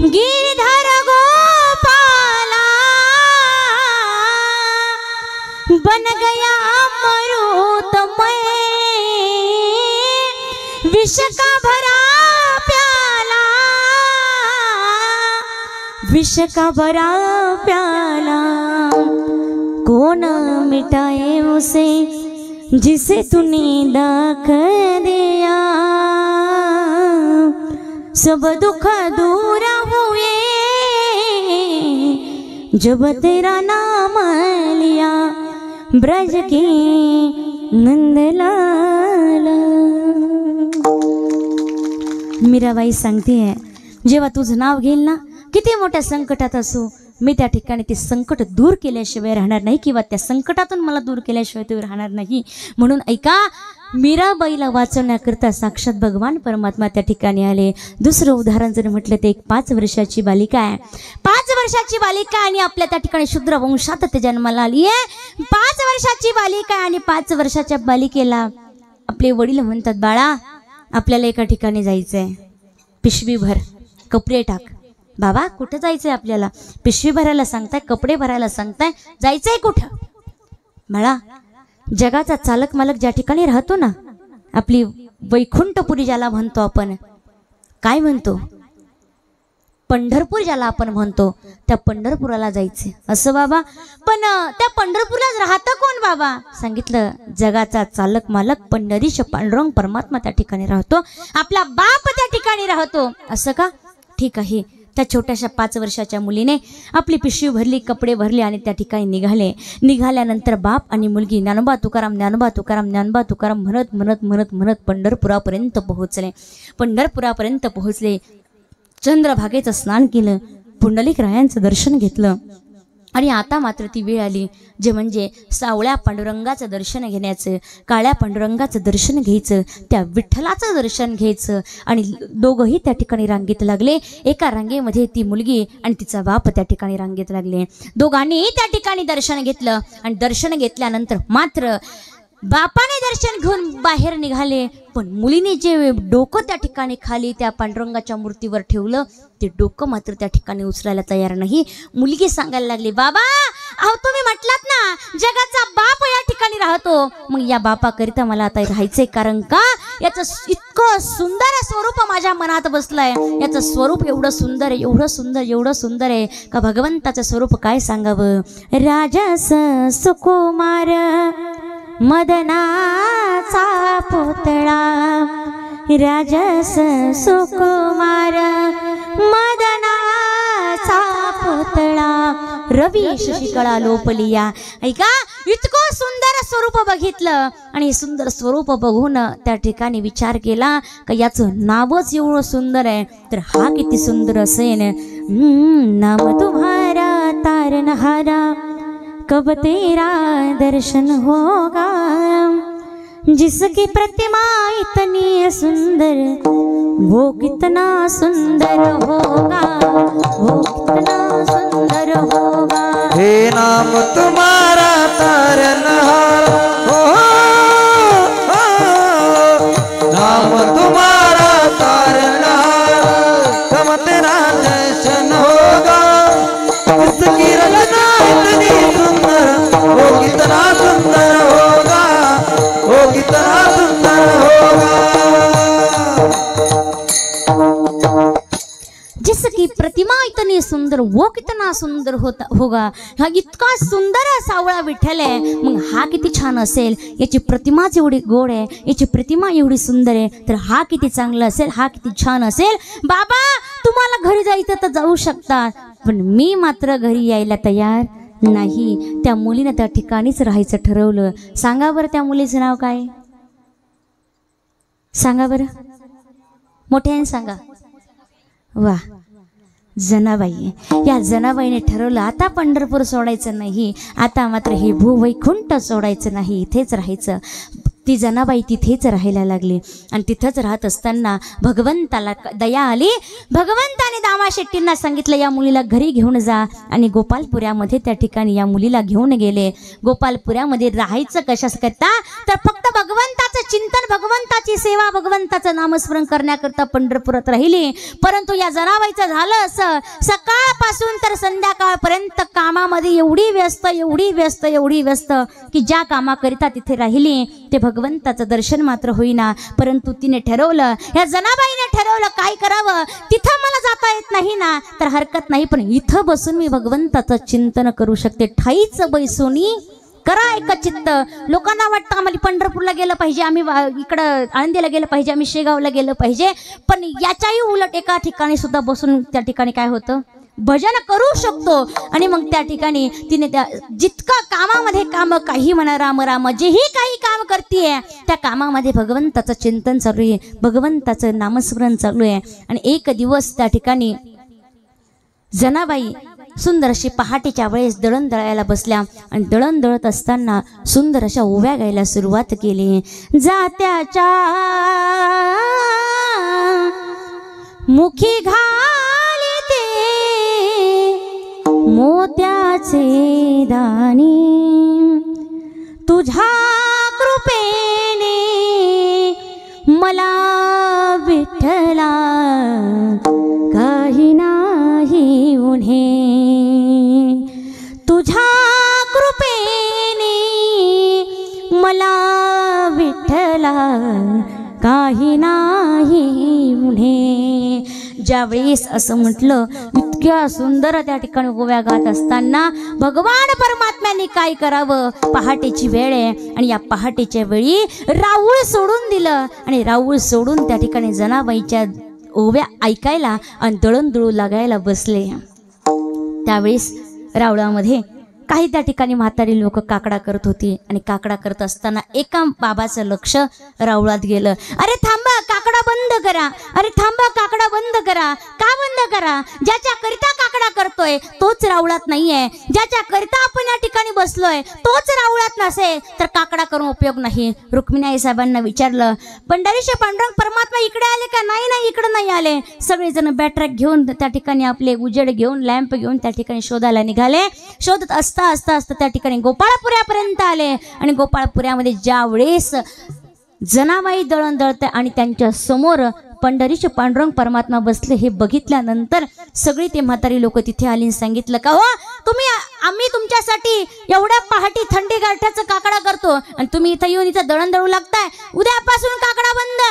गिरधर गोपाला, बन गया मरूत मैं, विष का भरा प्याला, विष का भरा प्याला, कौन मिटाए उसे जिसे तूने दाख दिया। सब दुख दूर हुए जब तेरा नाम लिया, ब्रज के नंदलाल। मीराबाई सांगते आहे, जेव्हा तुझं नाव घेईल ना, किती मोठ्या संकटात असो, मी त्या ठिकाणी ते संकट दूर केल्याशिवाय राहणार नाही, किंवा त्या संकटातून मला दूर केल्याशिवाय ते राहणार नाही. म्हणून ऐका, मीराबाईला वाचवण्याकरता साक्षात भगवान परमात्मा त्या ठिकाणी आले. दुसरं उदाहरण जर म्हटलं तर एक 5 वर्षाची बालिका आहे. 5 वर्षाची बालिका आणि आपल्या त्या ठिकाणी शूद्र वंशात ते जन्माला आली आहे. 5 वर्षाची बालिका आणि 5 वर्षाच्या बालिकेला आपले वडील म्हणतात, बाळा आपल्याला एका ठिकाणी जायचंय, पिशवी भर, कपडे टाक. बाबा कुठं जायचंय आपल्याला? पिशवी भरायला सांगताय, कपडे भरायला सांगताय, जायचंय कुठं? बाळा, जगाचा चालक मालक ज्या ठिकाणी राहतो ना, आपली वैकुंठपुरी ज्याला म्हणतो आपण, काय म्हणतो, पंढरपूर ज्याला आपण म्हणतो, त्या पंढरपुराला जायचे असं बाबा. पण त्या पंढरपूरला राहतं कोण बाबा? सांगितलं, जगाचा चालक मालक पंढरीश पांडुरंग परमात्मा त्या ठिकाणी राहतो, आपला बाप त्या ठिकाणी राहतो. असं का? ठीक आहे. त्या छोट्याशा 5 वर्षाच्या मुलीने आपली पिशवी भरली, कपडे भरले आणि त्या ठिकाणी निघाल्यानंतर बाप आणि मुलगी ज्ञानोबा तुकाराम ज्ञानोबा तुकाराम ज्ञानोबा तुकाराम म्हणत म्हणत म्हणत म्हणत पंढरपुरापर्यंत पोहोचले. पंढरपुरापर्यंत पोहोचले, चंद्रभागेचं स्नान केलं, पुंडलिक रायांचं दर्शन घेतलं. आणि आता मात्र ती वेळ आली, जे म्हणजे सावळ्या पांडुरंगाचं दर्शन घेण्याचं, काळ्या पांडुरंगाचं दर्शन घ्यायचं, त्या विठ्ठलाचं दर्शन घ्यायचं. आणि दोघंही त्या ठिकाणी रांगेत लागले. एका रांगेमध्ये ती मुलगी आणि तिचा बाप त्या ठिकाणी रांगेत लागले. दोघांनी त्या ठिकाणी दर्शन घेतलं. आणि दर्शन घेतल्यानंतर मात्र बापाने दर्शन घेऊन बाहेर निघाले, पण मुलीने जे डोकं त्या ठिकाणी खाली त्या पांडुरंगाच्या मूर्तीवर ठेवलं, ते डोकं मात्र त्या ठिकाणी उचलायला तयार नाही. मुलगी सांगायला लागली, बाबा अहो तुम्ही म्हटलात ना जगाचा बाप या ठिकाणी राहतो, मग या बापाकरिता मला आता राहायचंय. कारण का, याचं इतकं सुंदर स्वरूप माझ्या मनात बसलंय, याचं स्वरूप एवढं सुंदर आहे, एवढं सुंदर, एवढं सुंदर आहे का भगवंताचं स्वरूप काय सांगावं. राजस सुकुमार मदनाचा पुतळा, राजस सुकुमार मदनाचा पुतळा, रवी शशिकळा लोपलिया. ऐका, इतकं सुंदर स्वरूप बघितलं आणि सुंदर स्वरूप बघून त्या ठिकाणी विचार केला का याचं नावच एवढं सुंदर आहे, तर हा किती सुंदर असेल. नाम तुम्हारा तारनहारा कब तेरा दर्शन होगा, जिसकी प्रतिमा इतनी सुंदर वो कितना सुंदर होगा, वो कितना सुंदर होगा. हे नाम तुम्हारा तारनहारा, नाम तुम्हारा तारनहारा कब तेरा दर्शन होगा, उसकी रचना इतनी सुंदर वो कितना सुंदर होगा, वो कितना सुंदर होगा. जिसकी प्रतिमा इतनी सुंदर वो कितना सुंदर होगा. हा इतका सुंदर सावळा विठ्ठल आहे, मग हा किती छान असेल. याची प्रतिमाच एवढी गोड आहे, याची प्रतिमा एवढी सुंदर आहे, तर हा किती चांगला असेल, हा किती छान असेल. बाबा तुम्हाला घरी जायचं तर जाऊ शकता, पण मी मात्र घरी यायला तयार नाही. त्या मुलीने त्या ठिकाणीच राहायचं ठरवलं. सांगा बरं त्या मुलीचं नाव काय? सांगा बरं, मोठ्याने सांगा. वा, जनाबाई. या जनाबाईने ठरवलं आता पंढरपूर सोडायचं नाही, आता मात्र हे भूवैकुंठ सोडायचं नाही, इथेच राहायचं. ती जनाबाई तिथेच राहायला लागली. आणि तिथंच राहत असताना भगवंताला दया आली. भगवंताने दामा शेट्टींना सांगितलं या मुलीला घरी घेऊन जा, आणि गोपालपुऱ्यामध्ये त्या ठिकाणी या मुलीला घेऊन गेले. गोपालपुऱ्यामध्ये राहायचं कशाच करता, तर फक्त भगवंताचं चिंतन, भगवंताची सेवा, भगवंताचं नामस्मरण करण्याकरता पंढरपुरात राहिली. परंतु या जनाबाईचं झालं असं, सकाळपासून तर संध्याकाळपर्यंत कामामध्ये एवढी व्यस्त की ज्या कामाकरिता तिथे राहिली ते भगवंताचं दर्शन मात्र होईना. परंतु तिने ठरवलं, या जनाबाईने ठरवलं काय करावं, तिथं मला जाता येत नाही ना तर हरकत नाही, पण इथं बसून मी भगवंताचं चिंतन करू शकते. ठाईच बैसोनी करा एक चित्त. लोकांना वाटतं आम्हाला पंढरपूरला गेलं पाहिजे, आम्ही इकडं आळंदीला गेलं पाहिजे, आम्ही शेगावला गेलं पाहिजे, पण याच्याही उलट एका ठिकाणी सुद्धा बसून त्या ठिकाणी काय होतं, भजन करू शकतो. आणि मग त्या ठिकाणी तिने त्या जितका कामामध्ये काम, काही म्हणा राम राम, जेही काही काम करतेय त्या कामामध्ये भगवंताचं चिंतन चालू आहे, भगवंताचं नामस्मरण चालू आहे. आणि एक दिवस त्या ठिकाणी जनाबाई सुंदर अशी पहाटेच्या वेळेस दळण दळायला बसल्या आणि दळण दळत असताना सुंदर अशा ओव्या गायला सुरुवात केली. जात्याच्या मुखी घालिते मोत्याचे दाणी, तुझ्या कृपेने मला विठ्ठला काही नाही उन्हे, तुझ्या कृपेने मला विठ्ठला काही नाही उन्हे. ज्यावेळेस असं म्हटलं, इतक्या सुंदर त्या ठिकाणी ओव्या गात असताना भगवान परमात्म्याने काय करावं, पहाटेची वेळ आहे आणि या पहाटेच्या वेळी राऊळ सोडून दिलं आणि राऊळ सोडून त्या ठिकाणी जनाबाईच्या ओव्या ऐकायला आणि दळण दळू लागायला बसले. त्यावेळेस रावळामध्ये काही त्या ठिकाणी म्हातारी लोक काकडा करत होती आणि काकडा करत असताना एका बाबाचं लक्ष रावळात गेलं. अरे थांबा, काकडा बंद करा, अरे थांबा, काकडा बंद करा. का बंद करा? ज्याच्या करिता काकडा करतोय तोच रावळात नाहीये, ज्याच्या करिता आपण या ठिकाणी बसलोय तोच रावळात नसेल तर काकडा करून उपयोग नाही. रुक्मिणी साहेबांना विचारलं, पंढरीचे पांडुरंग परमात्मा इकडे आले का? नाही नाही, इकडे नाही आले. सगळेजण बॅटरी घेऊन त्या ठिकाणी आपले उजेड घेऊन, लॅम्प घेऊन त्या ठिकाणी शोधायला निघाले. शोधत असता त्या ठिकाणी गोपाळपुऱ्यापर्यंत आले आणि गोपाळपुऱ्यामध्ये ज्या वेळेस जनाबाई दळण दळते आणि त्यांच्या समोर पंढरीचे पांडुरंग परमात्मा बसले हे बघितल्यानंतर सगळी ते म्हातारी लोक तिथे आली आणि सांगितलं का, हो तुम्ही, आम्ही तुमच्यासाठी एवढ्या पहाटे थंडी गाठ्याचं काकडा करतो आणि तुम्ही इथं येऊन इथं दळण दळू लागताय, उद्यापासून काकडा बंद.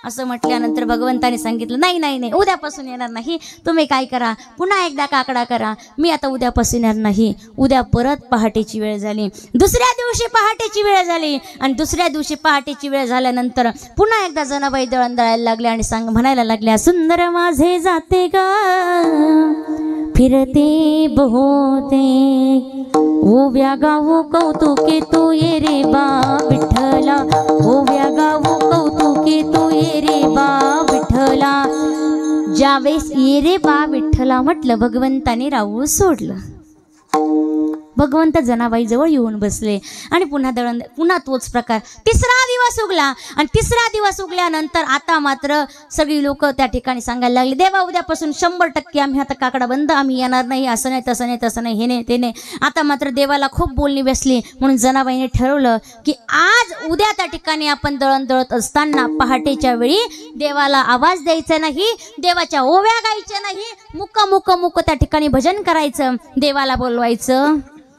असं म्हटल्यानंतर भगवंताने सांगितलं, नाही नाही नाही, उद्यापासून येणार नाही. तुम्ही काय करा, पुन्हा एकदा काकडा करा. मी आता उद्यापासून येणार नाही. उद्या परत पहाटेची वेळ झाली, दुसऱ्या दिवशी पहाटेची वेळ झाली आणि दुसऱ्या दिवशी पहाटेची वेळ झाल्यानंतर पुन्हा एकदा जनाबाई दळण दळायला लागल्या आणि म्हणायला लागल्या, सुंदर माझे जाते ग फिरते बहोते, ओव्या गावो कौतुके तू ये रे बा विठ्ठला, ओव्या गावो कौतुके तू ये रे बा विठ्ठला. ज्यावेळेस ये रे बा विठ्ठला म्हटलं, भगवंताने राऊळ सोडलं. भगवंत जनाबाई जवळ येऊन बसले आणि पुन्हा तोच प्रकार. तिसरा दिवस उगला आणि तिसरा दिवस उगल्यानंतर आता मात्र सगळी लोक त्या ठिकाणी सांगायला लागली, देवा उद्यापासून 100% आम्ही आता काकडा बंद, आम्ही येणार नाही, असं नाही तसं नाही तसं नाही, हे नाही ते नाही. आता मात्र देवाला खूप बोलणी बसली. म्हणून जनाबाईने ठरवलं की आज उद्या त्या ठिकाणी आपण दळण दळत असताना पहाटेच्या वेळी देवाला आवाज द्यायचा नाही, देवाच्या ओव्या गायच्या नाही, मुक त्या ठिकाणी भजन करायचं, देवाला बोलवायचं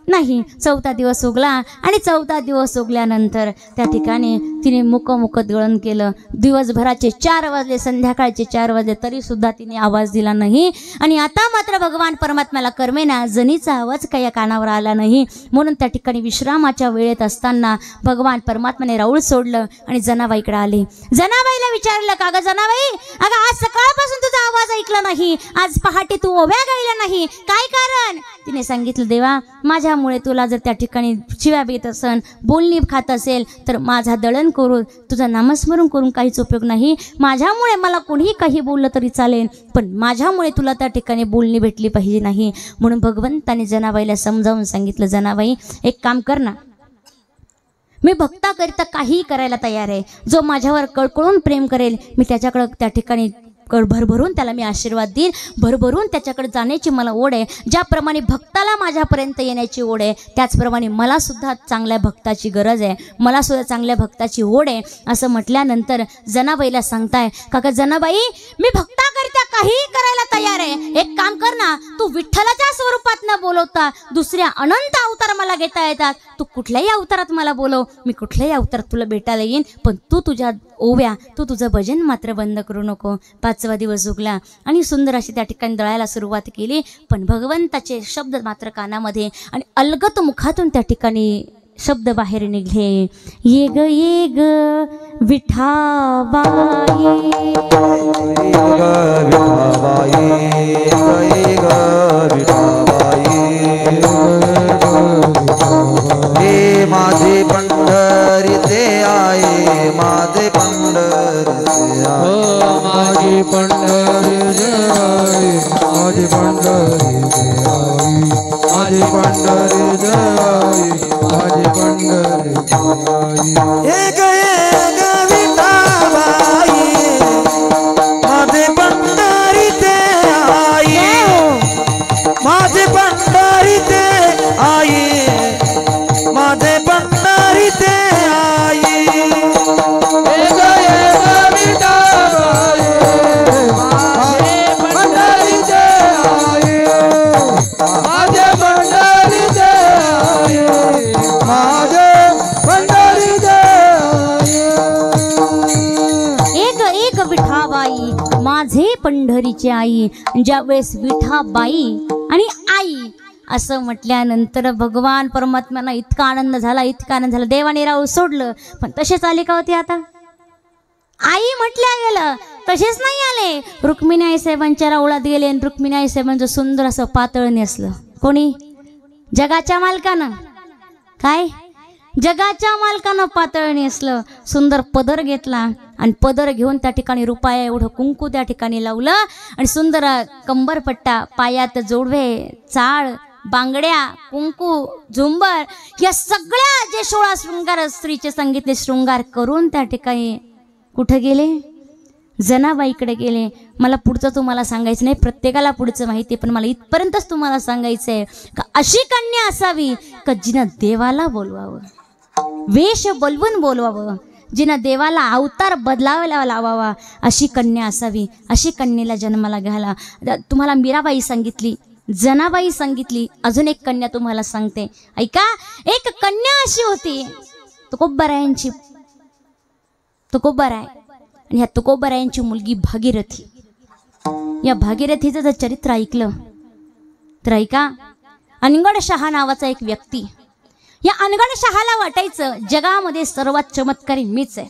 नाही. चौथा दिवस उगला आणि चौथा दिवस उगल्यानंतर त्या ठिकाणी तिने मुक दळण केलं. दिवसभराचे 4 वाजले, संध्याकाळचे 4 वाजले, तरी सुद्धा तिने आवाज दिला नाही. आणि आता मात्र भगवान परमात्म्याला करमेना, जनीचा आवाज काही कानावर आला नाही. म्हणून त्या ठिकाणी विश्रामाच्या वेळेत असताना भगवान परमात्म्याने राऊळ सोडलं आणि जनाबाईकडे आले. जनाबाईला विचारलं, का ग जनाबाई, अगं आज सकाळपासून तुझा आवाज ऐकला नाही, आज पहाटे तू ओव्या गायला नाही, काय कारण? तिने सांगितलं, देवा माझ्यामुळे तुला जर त्या ठिकाणी शिव्या येत असेल, बोलणी खात असेल तर माझा दळण करून तुझं नामस्मरण करून काहीच उपयोग नाही. माझ्यामुळे मला कोणीही काही बोललं तरी चालेल, पण माझ्यामुळे तुला त्या ठिकाणी बोलणी भेटली पाहिजे नाही. म्हणून भगवंताने जनाबाईला समजावून सांगितलं, जनाबाई एक काम कर ना, मी भक्ताकरिता काहीही करायला तयार आहे. जो माझ्यावर कळकळून प्रेम करेल मी त्याच्याकडे त्या ठिकाणी भरभरून त्याला मी आशीर्वाद देईन, भरभरून त्याच्याकडे जाण्याची मला ओढ आहे. ज्याप्रमाणे भक्ताला माझ्यापर्यंत येण्याची ओढ आहे, त्याचप्रमाणे मलासुद्धा चांगल्या भक्ताची गरज आहे, मलासुद्धा चांगल्या भक्ताची ओढ आहे. असं म्हटल्यानंतर जनाबाईला सांगताय, काका जनाबाई मी भक्ताकरिता काहीही करायला तयार आहे. एक काम कर ना, तू विठ्ठलाच्या स्वरूपात न बोलवता दुसऱ्या अनंत अवतार मला घेता येतात. तू कुठल्याही अवतारात मला बोलव, मी कुठल्याही अवतारात तुला भेटायला येईन, पण तू तुझ्या ओव्या, तू तुझं भजन मात्र बंद करू नको. 5वा दिवस उगला आणि सुंदर अशी त्या ठिकाणी दळायला सुरुवात केली. पण भगवंताचे शब्द मात्र कानामध्ये आणि अलगत मुखातून त्या ठिकाणी शब्द बाहेर निघले. ये ग विठाबाई, हे माझे पंढरी ते आहे, माझे पंढरी ते आहे, माझे पंढरी ते आहे, माझे पंढरी ते आहे, माझे पंढरी ते आहे, माझे पंढरी ते आहे. एक विठाबाई, माझे पंढरी ते आहे, माझे पंढरी ते आहे, माझे पंढरी ते आई. एक विठाबाई, माझे पंढरी ते आई, माझे पंढरी ते आई, माझे पंढरी ते आई. एक विठाबाई माझे पंढरीची आई. ज्यावेळेस विठाबाई आणि आई असं म्हटल्यानंतर भगवान परमात्म्याला इतका आनंद झाला, इतका आनंद झाला. देवाने राव सोडलं, पण तसेच आले का होते? आता आई म्हटल्या गेलं तसेच नाही आले. रुक्मिणी आई साहेबांच्या रावळात गेले आणि रुक्मिणी आई साहेबांचं सुंदर असं पातळ नेसलं. कोणी? जगाच्या मालकानं. काय? जगाच्या मालकानं पातळ नेसलं, सुंदर पदर घेतला आणि पदर घेऊन त्या ठिकाणी रुपया एवढं कुंकू त्या ठिकाणी लावलं आणि सुंदर कंबरपट्टा, पायात जोडवे, चाळ, बांगड्या, कुंकू, झुंबर या सगळ्या जे 16 शृंगार स्त्रीचे सांगितले शृंगार करून त्या ठिकाणी कुठं गेले? जनाबाईकडे गेले. मला पुढचं तुम्हाला सांगायचं नाही, प्रत्येकाला पुढचं माहिती आहे, पण मला इथपर्यंतच तुम्हाला सांगायचं आहे का अशी कन्या असावी का जिनं देवाला बोलवावं, वेश बोलवून बोलवावं, जिनं देवाला अवतार बदलावायला लावावा, अशी कन्या असावी. अशी कन्येला जन्माला घाला. तुम्हाला मीराबाई सांगितली, जनाबाई सांगितली, अजून एक कन्या तुम्हाला सांगते, ऐका. एक कन्या अशी होती तुकोबरायांची, तुकोबराय, आणि ह्या तुकोबरायांची मुलगी भागीरथी. या भागीरथीचं जर चरित्र ऐकलं तर ऐका. अनगडशहा नावाचा एक व्यक्ती, या अनगडशहाला वाटायचं जगामध्ये सर्वात चमत्कारी मीच आहे,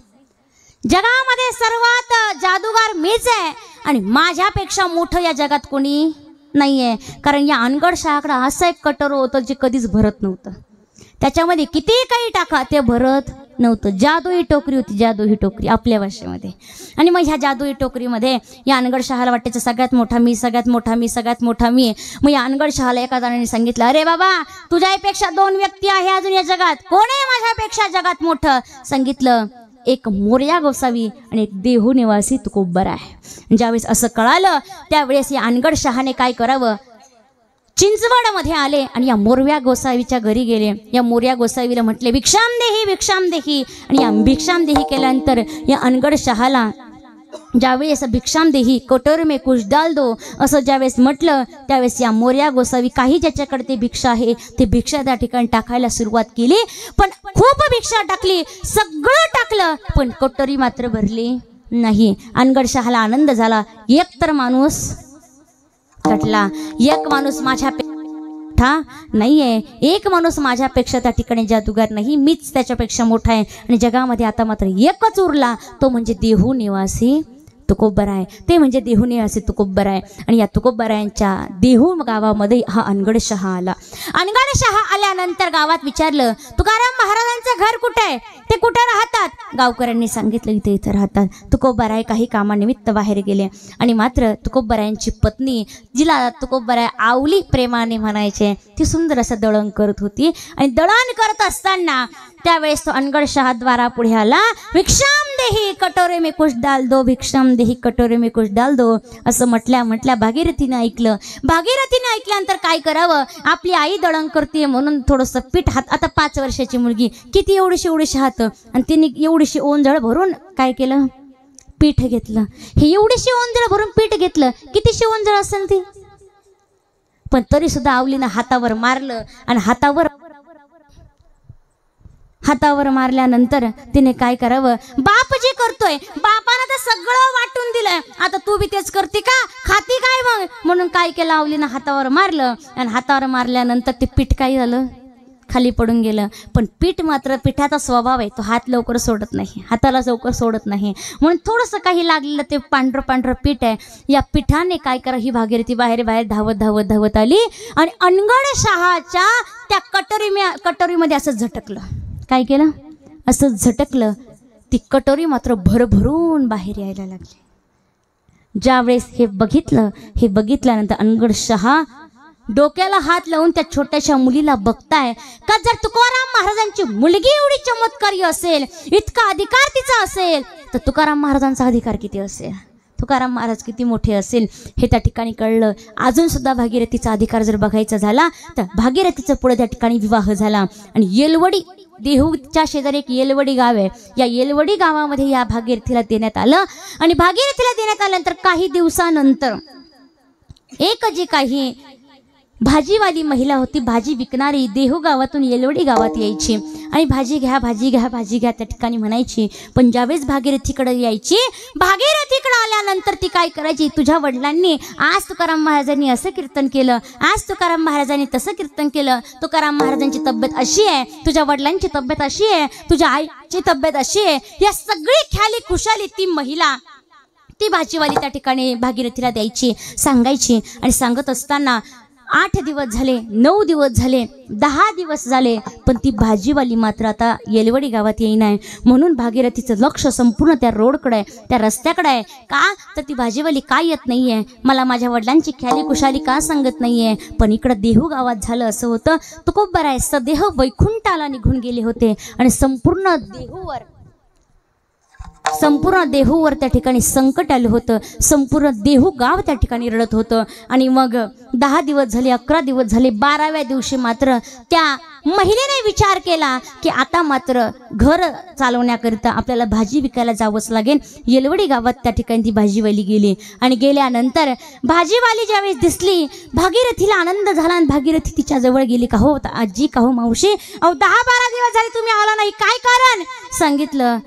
जगामध्ये सर्वात जादूगार मीच आहे आणि माझ्यापेक्षा मोठं या जगात कोणी नाही आहे. कारण या अनगडशहाकडे असं एक कटर होतं जे कधीच भरत नव्हतं. त्याच्यामध्ये किती काही टाका ते भरत नव्हतं. जादू ही टोकरी होती, जादू ही टोकरी आपल्या भाषेमध्ये. आणि मग ह्या जादू ही टोकरीमध्ये या अनगडशहाला वाटायचं सगळ्यात मोठा मी, सगळ्यात मोठा मी, सगळ्यात मोठा मी. मग या अनगडशहाला एका जणाने सांगितलं, अरे बाबा तुझ्यापेक्षा 2 व्यक्ती आहे अजून या जगात, कोण आहे माझ्यापेक्षा जगात मोठं? सांगितलं, एक मोरया गोसावी आणि एक देहू निवासी तुकोबरा आहे. ज्यावेळेस असं कळालं त्यावेळेस या अनगडशहाने काय करावं, चिंचवडमध्ये आले आणि या मोरया गोसावीच्या घरी गेले. या मोरया गोसावीला म्हटले, भिक्षाम देही, भिक्षाम देही. आणि या भिक्षाम देही केल्यानंतर या अनगडशहाला ज्यावेळेस भिक्षाम देही कटोर में कुछ डाल दो असं ज्यावेळेस म्हटलं त्यावेळेस या मोरया गोसावी काही ज्याच्याकडे ते भिक्षा आहे ते भिक्षा त्या ठिकाणी टाकायला सुरुवात केली. पण खूप भिक्षा टाकली, सगळं टाकलं, पण कटोरी मात्र भरली नाही. अनगडशहाला आनंद झाला. एक तर माणूस कटला, एक माणूस माझ्यापेक्षा नाहीये, एक माणूस माझ्यापेक्षा त्या ठिकाणी जादूगार नाही, मीच त्याच्यापेक्षा मोठा आहे. आणि जगामध्ये आता मात्र एकच उरला, तो म्हणजे देहू निवासी तुकोबराय. ते म्हणजे देहू निवासी तुकोबराय. आणि या तुकोबरायांच्या देहू गावामध्ये हा अनगडशहा आला. अनगडशहा आल्यानंतर गावात विचारलं, तुकाराम महाराजांचं घर कुठे आहे, ते कुठे राहतात? गावकऱ्यांनी सांगितलं, इथे इथे राहतात. तुकोबराय काही कामानिमित्त बाहेर गेले. आणि मात्र तुकोबरायांची पत्नी, जिला तुकोबराय आवली प्रेमाने म्हणायचे, ती सुंदर असं दळण करत होती. आणि दळण करत असताना त्यावेळेस तो अनगडशहा द्वारा पुढे आला. भिक्षाम देही कटोरे में कुछ डाल दो, भिक्षाम दे ही कटोरे में कुछ डाल दो असं म्हटल्या भागीरथीने ऐकलं. भागीरथीने ऐकल्यानंतर काय करावं, आपली आई दळण करते म्हणून थोडंसं पीठ हात, आता 5 वर्षाची मुलगी किती एवढीशी हात, आणि तिने एवढीशी ओंजळ भरून काय केलं, पीठ घेतलं. हे एवढीशी ओंजळ भरून पीठ घेतलं, कितीशी ओंजळ असेल ती, पण तरी सुद्धा आवलीनं हातावर मारलं. आणि हातावर मारल्यानंतर तिने काय करावं, बाप जे करतोय, बापानं तर सगळं वाटून दिलंय, आता तू बी तेच करते का, खाती काय मग, म्हणून काय केलं, आवलीनं हातावर मारलं. आणि हातावर मारल्यानंतर ते पीठ काय झालं, खाली पडून गेलं. पण पीठ मात्र, पिठाचा स्वभाव आहे, तो हात लवकर सोडत नाही, हाताला लवकर सोडत नाही, म्हणून थोडंसं काही लागलेलं ते पांढरं पीठ आहे. या पिठाने काय करा, ही भागीरथी बाहेर धावत आली आणि अनगड शहाच्या त्या कटोरीमध्ये असं झटकलं. काय केलं, असं झटकलं. ती कटोरी मात्र भरभरून बाहेर यायला लागली. ज्यावेळेस हे बघितल्यानंतर अनगड शहा डोक्याला हात लावून त्या छोट्याशा मुलीला बघताय का, जर तुकाराम महाराजांची मुलगी एवढी चमत्कारी असेल, इतका अधिकार तिचा असेल, तर तुकाराम महाराजांचा अधिकार किती असेल, तुकाराम महाराज किती मोठे असेल, हे त्या ठिकाणी कळलं. अजून सुद्धा भागीरथीचा अधिकार जर बघायचा झाला तर भागीरथीचा पुढे त्या ठिकाणी विवाह झाला. आणि येलवडी, देहूच्या शेजारी एक येलवडी गाव आहे, या येलवडी गावामध्ये या भागीरथीला देण्यात आलं. आणि भागीरथीला देण्यात आल्यानंतर काही दिवसानंतर एक जी काही भाजीवाली महिला होती, भाजी विकणारी, देहू गावातून येलवडी गावात यायची आणि भाजी घ्या त्या ठिकाणी म्हणायची. पण ज्यावेळेस भागीरथीकडे यायची, भागीरथीकडे आल्यानंतर ती काय करायची, तुझ्या वडिलांनी आज तुकाराम महाराजांनी असं कीर्तन केलं, आज तुकाराम महाराजांनी तसं कीर्तन केलं, तुकाराम महाराजांची तब्येत अशी आहे, तुझ्या वडिलांची तब्येत अशी आहे, तुझ्या आईची तब्येत अशी आहे, या सगळी ख्याली खुशाली ती महिला, ती भाजीवाली त्या ठिकाणी भागीरथीला द्यायची, सांगायची. आणि सांगत असताना 8 दिवस झाले, 9 दिवस झाले, 10 दिवस झाले, पण ती भाजीवाली मात्र आता येलवडी गावात येईनाय. म्हणून भागीरथीचं लक्ष संपूर्ण त्या रोडकडे आहे, त्या रस्त्याकडे आहे. का तर ती भाजीवाली का येत नाहीये, मला माझ्या वडिलांची ख्याली खुशाली का सांगत नाहीये. पण इकडं देहू गावात झालं असं होतं, तुकोबराय सदेह वैकुंठाला निघून गेले होते आणि संपूर्ण देहूवर त्या ठिकाणी संकट आलं होतं. संपूर्ण देहू गाव त्या ठिकाणी रडत होतं. आणि मग 10 दिवस झाले, 11 दिवस झाले, 12व्या दिवशी मात्र त्या महिलेने विचार केला की आता मात्र घर चालवण्याकरिता आपल्याला भाजी विकायला जावंच लागेल. येलवडी गावात त्या ठिकाणी ती भाजीवाली गेली. आणि गेल्यानंतर भाजीवाली ज्यावेळेस दिसली, भागीरथीला आनंद झाला आणि भागीरथी तिच्या जवळ गेली. का हो आजी, का हो मावशी, अहो 10-12 दिवस झाले तुम्ही आला नाही, काय कारण. सांगितलं.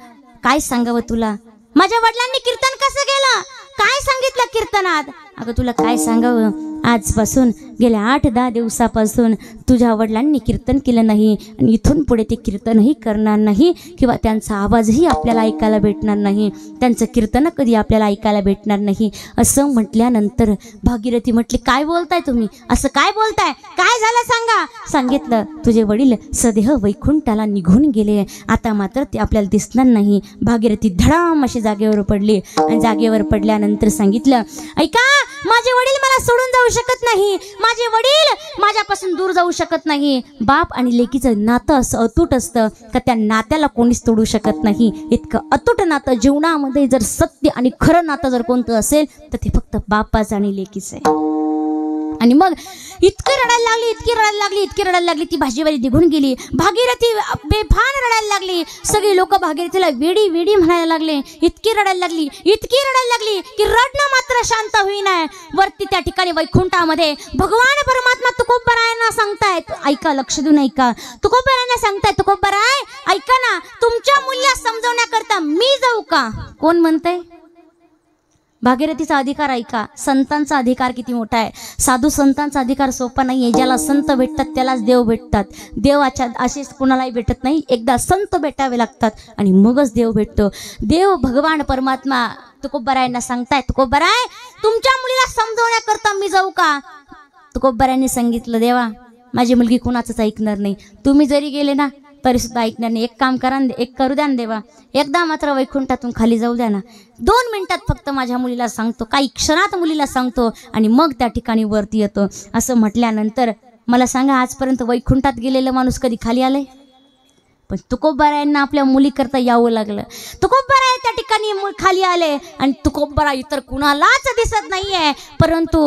काय सांगावं तुला, माझ्या वडिलांनी कीर्तन कसं केलं, काय सांगितलं कीर्तनात. अगं तुला काय सांगावं, आजपासून गेल्या 8-10 दिवसापासून तुझ्या वडिलांनी कीर्तन केलं नाही आणि इथून पुढे ते कीर्तनही करणार नाही किंवा त्यांचा आवाजही आपल्याला ऐकायला भेटणार नाही, त्यांचं कीर्तन कधी आपल्याला ऐकायला भेटणार नाही. असं म्हटल्यानंतर भागीरथी म्हटली, काय बोलताय तुम्ही, असं काय बोलताय, काय झालं सांगा. सांगितलं, तुझे वडील सदेह वैकुंठाला निघून गेले, आता मात्र ते आपल्याला दिसणार नाही. भागीरथी धडाम अशी जागेवर पडली आणि जागेवर पडल्यानंतर सांगितलं, ऐका, माझे वडील मला सोडून जाऊ शकत नाही, माझे वडील माझ्यापासून दूर जाऊ शकत नाही. बाप आणि लेकीचं नातं असं अतूट असतं का त्या नात्याला कोणीच तोडू शकत नाही. इतकं अतूट नातं जीवनामध्ये जर सत्य आणि खरं नातं जर कोणतं असेल तर ते फक्त बापाचं आणि लेकीचं आहे. आणि मग इतकी रडायला लागली, ती भाजीवाली निघून गेली. भागीरथी बेभान रडायला लागली. सगळी लोक भागीरथीला वेडी वेडी म्हणायला लागले. इतकी रडायला लागली की रडणं मात्र शांत होईना. वरती त्या ठिकाणी वैकुंठामध्ये भगवान परमात्मा तुकोबरायांना सांगतायत, ऐका, लक्ष देऊन ऐका. तुकोबरायांना सांगतायत, तुकोबराय ऐका ना, तुमच्या मुलीला समजवण्याकरता मी जाऊ का. कोण म्हणतंय, भागीरथीचा अधिकार ऐका. संतांचा अधिकार किती मोठा आहे. साधू संतांचा अधिकार सोपा नाही आहे. ज्याला संत भेटतात त्यालाच देव भेटतात. देवाच्या असेच कोणालाही भेटत नाही, एकदा संत भेटावे लागतात आणि मगच देव भेटतो. देव भगवान परमात्मा तुकोबरायांना सांगताय, तुकोबराय तुमच्या मुलीला समजवण्याकरता मी जाऊ का. तुकोबरायांनी सांगितलं, देवा माझी मुलगी कुणाचंच ऐकणार नाही, तुम्ही जरी गेले ना तरी सुद्धा ऐकणार नाही. एक काम करा, एक करू द्या ना देवा, एकदा मात्र वैकुंठातून खाली जाऊ द्या ना, 2 मिनिटात फक्त माझ्या मुलीला सांगतो, काही क्षणात मुलीला सांगतो आणि मग त्या ठिकाणी वरती येतो. असं म्हटल्यानंतर मला सांगा, आजपर्यंत वैकुंठात गेलेलं माणूस कधी खाली आलंय. पण तुकोबरायांना आपल्या मुलीकरता यावं लागलं. तुकोबराय त्या ठिकाणी खाली आले आणि तुकोबरा इतर कुणालाच दिसत नाहीये, परंतु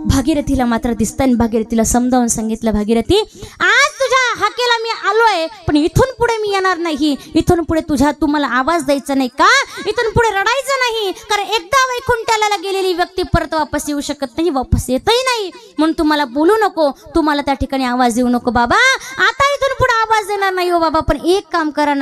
भागीरथीला मात्र दिसतं. भागीरथीला समजावून सांगितलं, भागीरथी आज तुझ्या हाकेला मी आलोय, पण इथून पुढे मी येणार नाही. इथून पुढे तुम्हाला आवाज द्यायचा नाही का, इथून पुढे रडायचं नाही, कारण एकदा वैकुंठाला गेलेली व्यक्ती परत वापस येऊ शकत नाही, वापस येतही नाही. म्हणून तुम्हाला बोलू नको, तुम्हाला त्या ठिकाणी आवाज देऊ नको बाबा. आता इथून पुढे आवाज देणार नाही हो बाबा, पण एक काम करा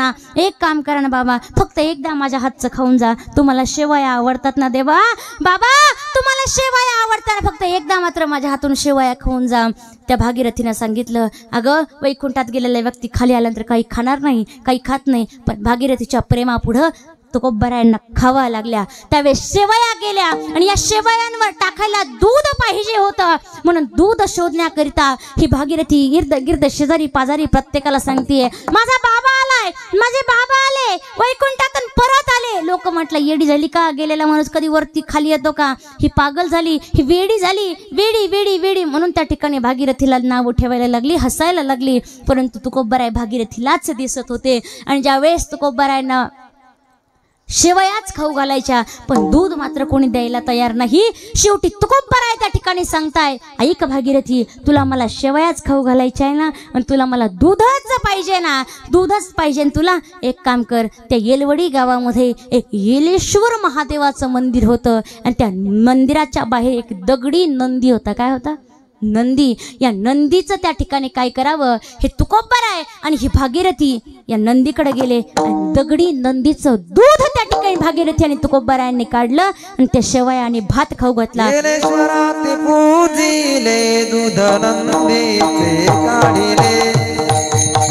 ना बाबा, फक्त एकदा माझ्या हातचं खाऊन जा. तुम्हाला शेवया आवडतात ना देवा, बाबा तुम्हाला शेवया आवडतात, फक्त एकदा मात्र माझ्या हातून शेवया खाऊन जा. त्या भागीरथीनं सांगितलं, अगं वैकुंठात गेलेला व्यक्ती खाली आल्यानंतर काही खाणार नाही, काही खात नाही, पण भागीरथीच्या प्रेमापुढं तुकोबरायांना खावा लागल्या. त्यावेळेस शेवया गेल्या आणि या शेवयांवर टाकायला दूध पाहिजे होतं, म्हणून दूध शोधण्याकरिता ही भागीरथी इर्द गिर्द शेजारी पाजारी प्रत्येकाला सांगतेय, माझा बाबा आलाय, माझे बाबा आले, वैकुंठातून परत आले. लोक म्हटलं येडी झाली का, गेलेला माणूस कधी वरती खाली येतो का, ही पागल झाली, ही वेडी झाली, वेडी वेडी वेडी. म्हणून त्या ठिकाणी भागीरथीला नाव ठेवायला लागली, हसायला लागली. परंतु तुकोबराय भागीरथीलाच दिसत होते. आणि ज्यावेळेस तुकोबरायांना शेवयाच खाऊ घालायच्या, पण दूध मात्र कोणी द्यायला तयार नाही. शेवटी तुकोबराय त्या ठिकाणी सांगताय, ऐक भागीरथी, तुला मला शेवयाच खाऊ घालायच्या आहे ना, आणि तुला मला दूधच पाहिजे ना, दूधच पाहिजे. तुला एक काम कर, त्या येलवडी गावामध्ये एक येलेश्वर महादेवाचं मंदिर होतं, आणि त्या मंदिराच्या बाहेर एक दगडी नंदी होता. काय होता? नंदी. या नंदीचं त्या ठिकाणी काय करावं हे तुकोबराय आणि ही भागीरथी या नंदीकडे गेले, आणि दगडी नंदीचं दूध त्या ठिकाणी भागीरथी आणि तुकोबरायांनी काढलं आणि त्या शेवया आणि भात खाऊ घातला. येलेश्वराते पूजिले दूध नंदीचे काढिले,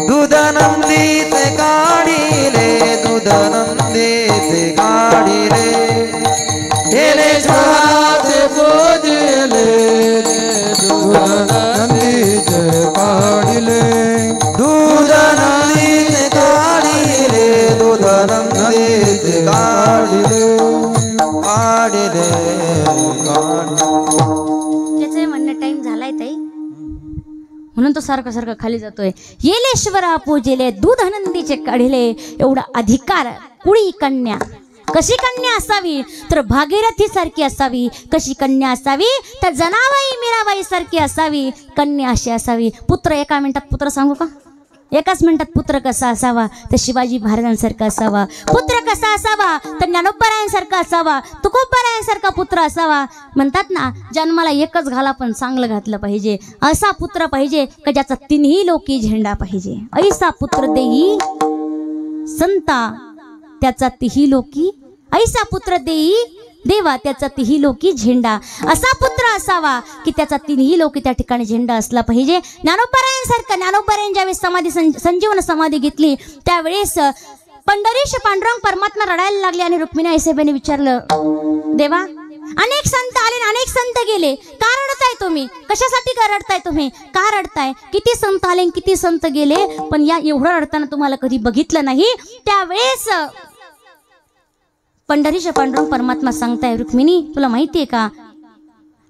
दूध नंदीचे काढिले, दूध नंदीचे काढिले. येलेश्वराते पूजिले दूध नंदीचे काढिले, दूध नंदीचे काढिले, दूध नंदीचे काढिले, काढिले, त्याचे म्हणणं टाइम झालाय ताई, म्हणून तो सारखं खाली जातोय. येलेश्वरा पूजिले दूध नंदीचे काढिले. एवढा अधिकार कुळी कन्या, कशी कन्या असावी तर भागीरथी सारखी असावी. कशी कन्या असावी तर जनाबाई मीराबाई सारखी असावी. कन्या अशी असावी. पुत्र एका मिनिटात पुत्र सांगू का, एकाच मिनिटात पुत्र कसा असावा तर शिवाजी महाराजांसारखा असावा. पुत्र कसा असावा तर ज्ञानोबरायांसारखा असावा, तुकोबरायांसारखा पुत्र असावा. म्हणतात ना जन्माला एकच घाला पण चांगलं घातलं पाहिजे. असा पुत्र पाहिजे का ज्याचा तिन्ही लोकी झेंडा पाहिजे. ऐसा पुत्र देई संता त्याचा तिही लोकी, ऐसा पुत्र देई देवा त्याचा तिही लोकी झेंडा. असा पुत्र असावा की त्याचा तिन्ही लोकी त्या ठिकाणी झेंडा असला पाहिजे. ज्ञानोबरायांसारखं, ज्ञानोबरायांनी ज्यावेळेस समाधी संजीवन समाधी घेतली त्यावेळेस पंढरीश पांडुरंग परमात्मा रडायला लागले आणि रुक्मिणी आईसाहेबांनी विचारलं, देवा अनेक संत आले, अनेक संत गेले, का रडताय तुम्ही, कशासाठी का रडताय तुम्ही, का रडताय, किती संत आले किती संत गेले, पण या एवढं रडताना तुम्हाला कधी बघितलं नाही. त्यावेळेस पंढरीश पांडुरंग परमात्मा सांगताय, रुक्मिणी तुला माहितीये का,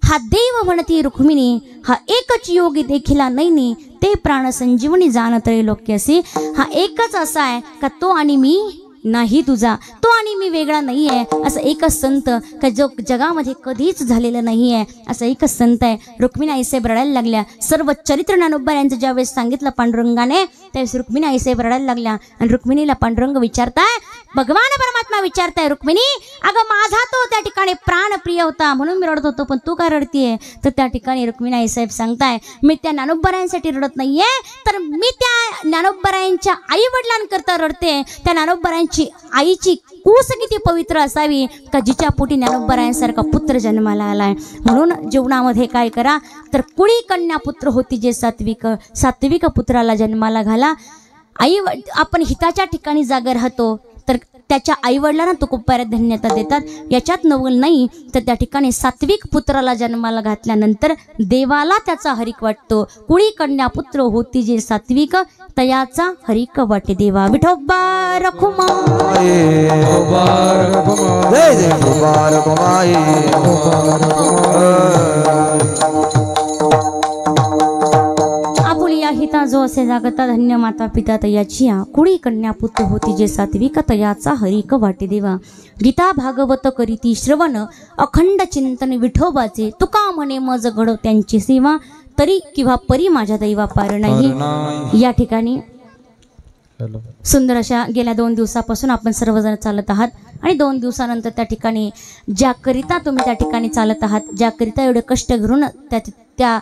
हा देव म्हणती रुक्मिणी, हा एकच योगी देखिला नैनी, ते प्राण संजीवनी जाणतळे लोक्यासी. हा एकच असा आहे का तो आणि मी नाही तुझा, तो आणि मी वेगळा नाही आहे. असं एकच संत का जो जगामध्ये कधीच झालेलं नाही आहे, असं एकच संत आहे. रुक्मिणी आईसाहेब रडायला लागल्या. सर्व चरित्र ज्ञानोबरायांचं ज्यावेळेस सांगितलं पांडुरंगाने त्यावेळेस रुक्मिणी आईसाहेब रडायला लागल्या. आणि रुक्मिणीला पांडुरंग विचारताय, भगवान परमात्मा विचारताय, रुक्मिणी अगं माझा तो त्या ठिकाणी प्राण प्रिय होता म्हणून मी रडत होतो, पण तू का रडतीये. तर त्या ठिकाणी रुक्मिणी आईसाहेब सांगताय, मी त्या ज्ञानोबरायांसाठी रडत नाहीये, तर मी त्या ज्ञानोबरायांच्या आई वडिलांकरता रडते. त्या ज्ञानोबरायांची आईची कूस किती पवित्र असावी का जिच्या पोटी ज्ञानोबरायांसारखा पुत्र जन्माला आलाय. म्हणून जीवनामध्ये काय करा तर कुळी कन्या पुत्र होती जे सात्विक, सात्विक पुत्राला जन्माला घाला. आई आपण हिताच्या ठिकाणी जागा राहतो तर त्याच्या आईवडिलांना तुकोबराय धन्यता देतात. याच्यात नवल नाही तर त्या ठिकाणी सात्विक पुत्राला जन्माला घातल्यानंतर देवाला त्याचा हरिक वाटतो. कुळी कन्या पुत्र होती जे सात्विक, तयाचा हरिक वाटे देवा. विठोबा रखुमाई, जय जय विठोबा रखुमाई. आपुलिया हिता जगता जो असे जागता धन्य माता पिता तयाची कुडी कन्या पुत्र होती जे सात्विक तयाचा हरिक वाटे देवा गीता भागवत करीती श्रवण अखंड चिंतन विठोबाचे तुका म्हणे मज घड त्यांची सेवा तरी किंवा परी माझ्या दैवा पार नाही। या ठिकाणी सुंदर अशा गेल्या 2 दिवसापासून आपण सर्वजण चालत आहात आणि 2 दिवसानंतर त्या ठिकाणी ज्याकरिता तुम्ही त्या ठिकाणी चालत आहात ज्याकरिता एवढे कष्ट घेऊन त्या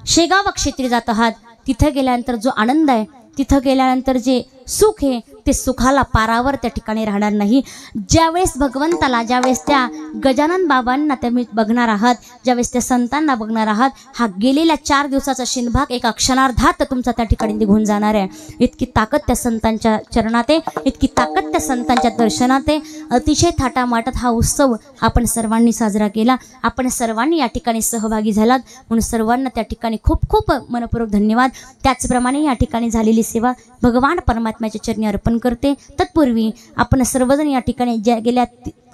शेगाव क्षेत्री जात आहात तिथे गेल्यानंतर जो आनंद आहे तिथे गेल्यानंतर जे सुख आहे ते सुखाला पारावर त्या ठिकाणी राहणार नाही। ज्यावेळेस भगवंताला ज्यावेळेस त्या गजानन बाबांना तुम्ही बघणार आहात ज्यावेळेस त्या संतांना बघणार आहात हा गेलेल्या 4 दिवसाचा शिनभाग एका क्षणार्धात तुमचा त्या ठिकाणी निघून जाणार आहे। इतकी ताकद त्या संतांच्या चरणात आहे इतकी ताकद त्या संतांच्या दर्शनात आहे। अतिशय थाटामाटात हा उत्सव आपण सर्वांनी साजरा केला आपण सर्वांनी या ठिकाणी सहभागी झालात म्हणून सर्वांना त्या ठिकाणी खूप खूप मनपूर्वक धन्यवाद। त्याचप्रमाणे या ठिकाणी झालेली सेवा भगवान परमात्म्याच्या चरणी अर्पण करते। तत्पूर्वी आपण सर्वजण या ठिकाणी गेल्या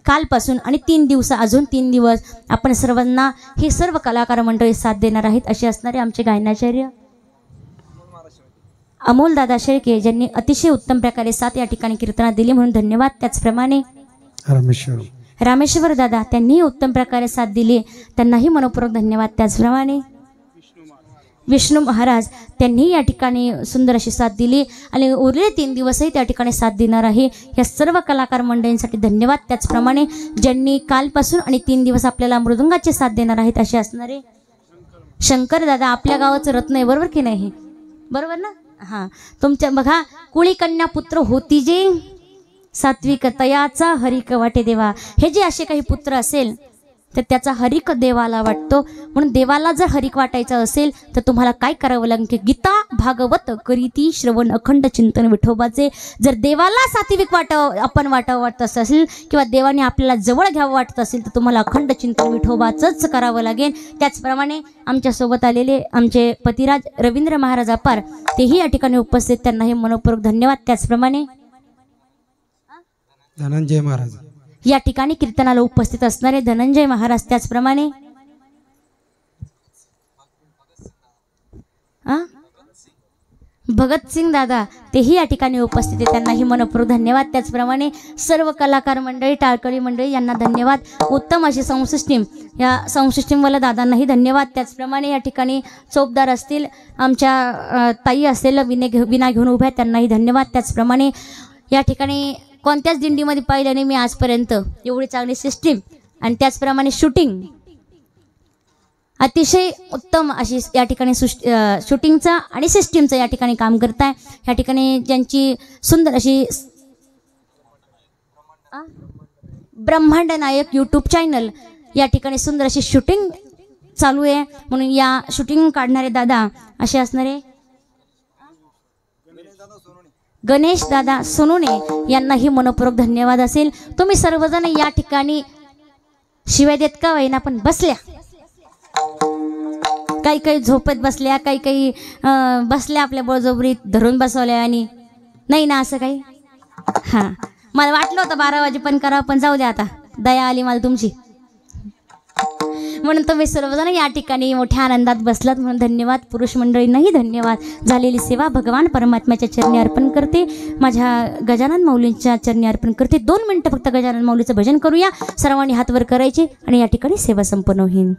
कालपासून आणि 3 दिवस अजून 3 दिवस आपण सर्वांना हे सर्व कलाकार मंडळी साथ देणार आहेत असे असणारे आमचे गायनाचार्य अमोल दादा शेळके ज्यांनी अतिशय उत्तम प्रकारे साथ या ठिकाणी कीर्तनात दिली म्हणून धन्यवाद। त्याचप्रमाणे रामेश्वर दादा त्यांनीही उत्तम प्रकारे साथ दिली त्यांनाही मनपूर्वक धन्यवाद। त्याचप्रमाणे विष्णू महाराज त्यांनी या ठिकाणी सुंदर अशी साथ दिली आणि उरलेले 3 दिवसही त्या ठिकाणी साथ देणार आहे। या सर्व कलाकार मंडळींसाठी धन्यवाद। त्याचप्रमाणे ज्यांनी कालपासून आणि 3 दिवस आपल्याला मृदुंगाची साथ देणार आहेत असे असणारे शंकर दादा आपल्या गावाचं रत्न आहे बरोबर की नाही बरोबर ना हां तुमच्या बघा कुळी कन्या पुत्र होती जे सात्विक तयाचा हरिक वाटे देवा हे जे असे काही पुत्र असेल तर त्याचा हरिक देवाला वाटतो म्हणून देवाला जर हरिक वाटायचं असेल तर तुम्हाला काय करावं लागेल की गीता भागवत करीती श्रवण अखंड चिंतन विठोबाचे जर देवाला सात्विक वाटत असेल किंवा देवाने आपल्याला जवळ घ्यावं वाटत असेल तर तुम्हाला अखंड चिंतन विठोबाचंच करावं लागेल। त्याचप्रमाणे आमच्यासोबत आलेले आमचे पतिराज रवींद्र महाराज अपार तेही या ठिकाणी उपस्थित त्यांनाही मनपूर्वक धन्यवाद। त्याचप्रमाणे धनंजय महाराज या ठिकाणी कीर्तनाला उपस्थित असणारे धनंजय महाराज त्याचप्रमाणे भगतसिंग दादा तेही या ठिकाणी उपस्थित आहे त्यांनाही मनपूर्वक धन्यवाद। त्याचप्रमाणे सर्व कलाकार मंडळी टाळकळी मंडळी यांना धन्यवाद। उत्तम अशी साऊंड सिस्टीम या साऊंड सिस्टीमवाल्या दादांनाही धन्यवाद। त्याचप्रमाणे या ठिकाणी चौकदार असतील आमच्या ताई असेल विना घेऊन उभ्या त्यांनाही धन्यवाद। त्याचप्रमाणे या ठिकाणी कोणत्याच दिंडीमध्ये पाहिलं नाही मी आजपर्यंत एवढी चांगली सिस्टीम आणि त्याचप्रमाणे शूटिंग अतिशय उत्तम अशी या ठिकाणी शूटिंगचा आणि सिस्टीमचं या ठिकाणी काम करताय। या ठिकाणी ज्यांची सुंदर अशी ब्रह्मांड नायक यूट्यूब चॅनल या ठिकाणी सुंदर अशी शूटिंग चालू आहे म्हणून या शूटिंग काढणारे दादा असे असणारे गणेश दादा सोनोने यांनाही मनपूर्वक धन्यवाद असेल। तुम्ही सर्वजण या ठिकाणी शिवाय देत का वैना पण बसल्या काही काही झोपत बसल्या काही काही बसल्या आपल्या बळजबरीत धरून बसवल्या आणि नाही ना असं काही हां मला वाटलं होतं 12 वाजेपर्यंत करावं पण जाऊ द्या आता दया आली मला तुमची म्हणून तुम्ही सर्वजण या ठिकाणी मोठ्या आनंदात बसलात म्हणून धन्यवाद। पुरुष मंडळींनाही धन्यवाद। झालेली सेवा भगवान परमात्म्याच्या चरणी अर्पण करते माझ्या गजानन माऊलींच्या चरणी अर्पण करते। 2 मिनिटं फक्त गजानन माऊलीचं भजन करूया सर्वांनी हात वर करायचे आणि या ठिकाणी सेवा संपन्न होईल।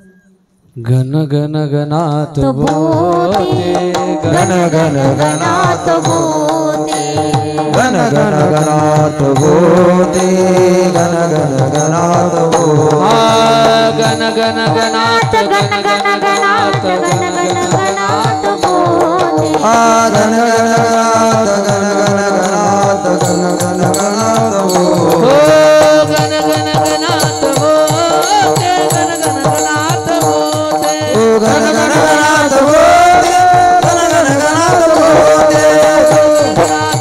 गण गण गणात बोते गण गण गणात बोते गण गण गणात बोते गण गण गणात बोते गण गण गणात गण गण गणात गण गण गणात बोते गण गण गणात गण गण गणात गण गण गणात बोते गण गण गणात बोते गण गण गणात बोते गण गण गणात बोते गण गण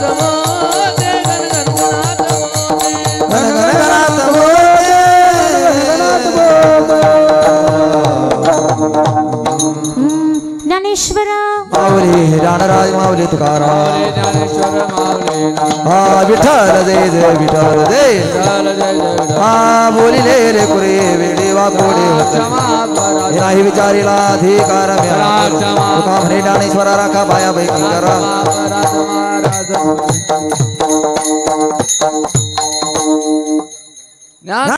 गणात बोते गण गण गणात बोते ज्ञानेश्वर माऊली ज्ञानराज माऊली तुकाराम ज्ञानेश्वर माऊली हा विठ्ठल जय जय विठ्ठल जय हा बोलिले रे कुरे वेडे वाकोडे हे नाही विचारीला अधिकार तुका म्हणे ज्ञानेश्वरा राखा पाया पैकी करा ज्ञान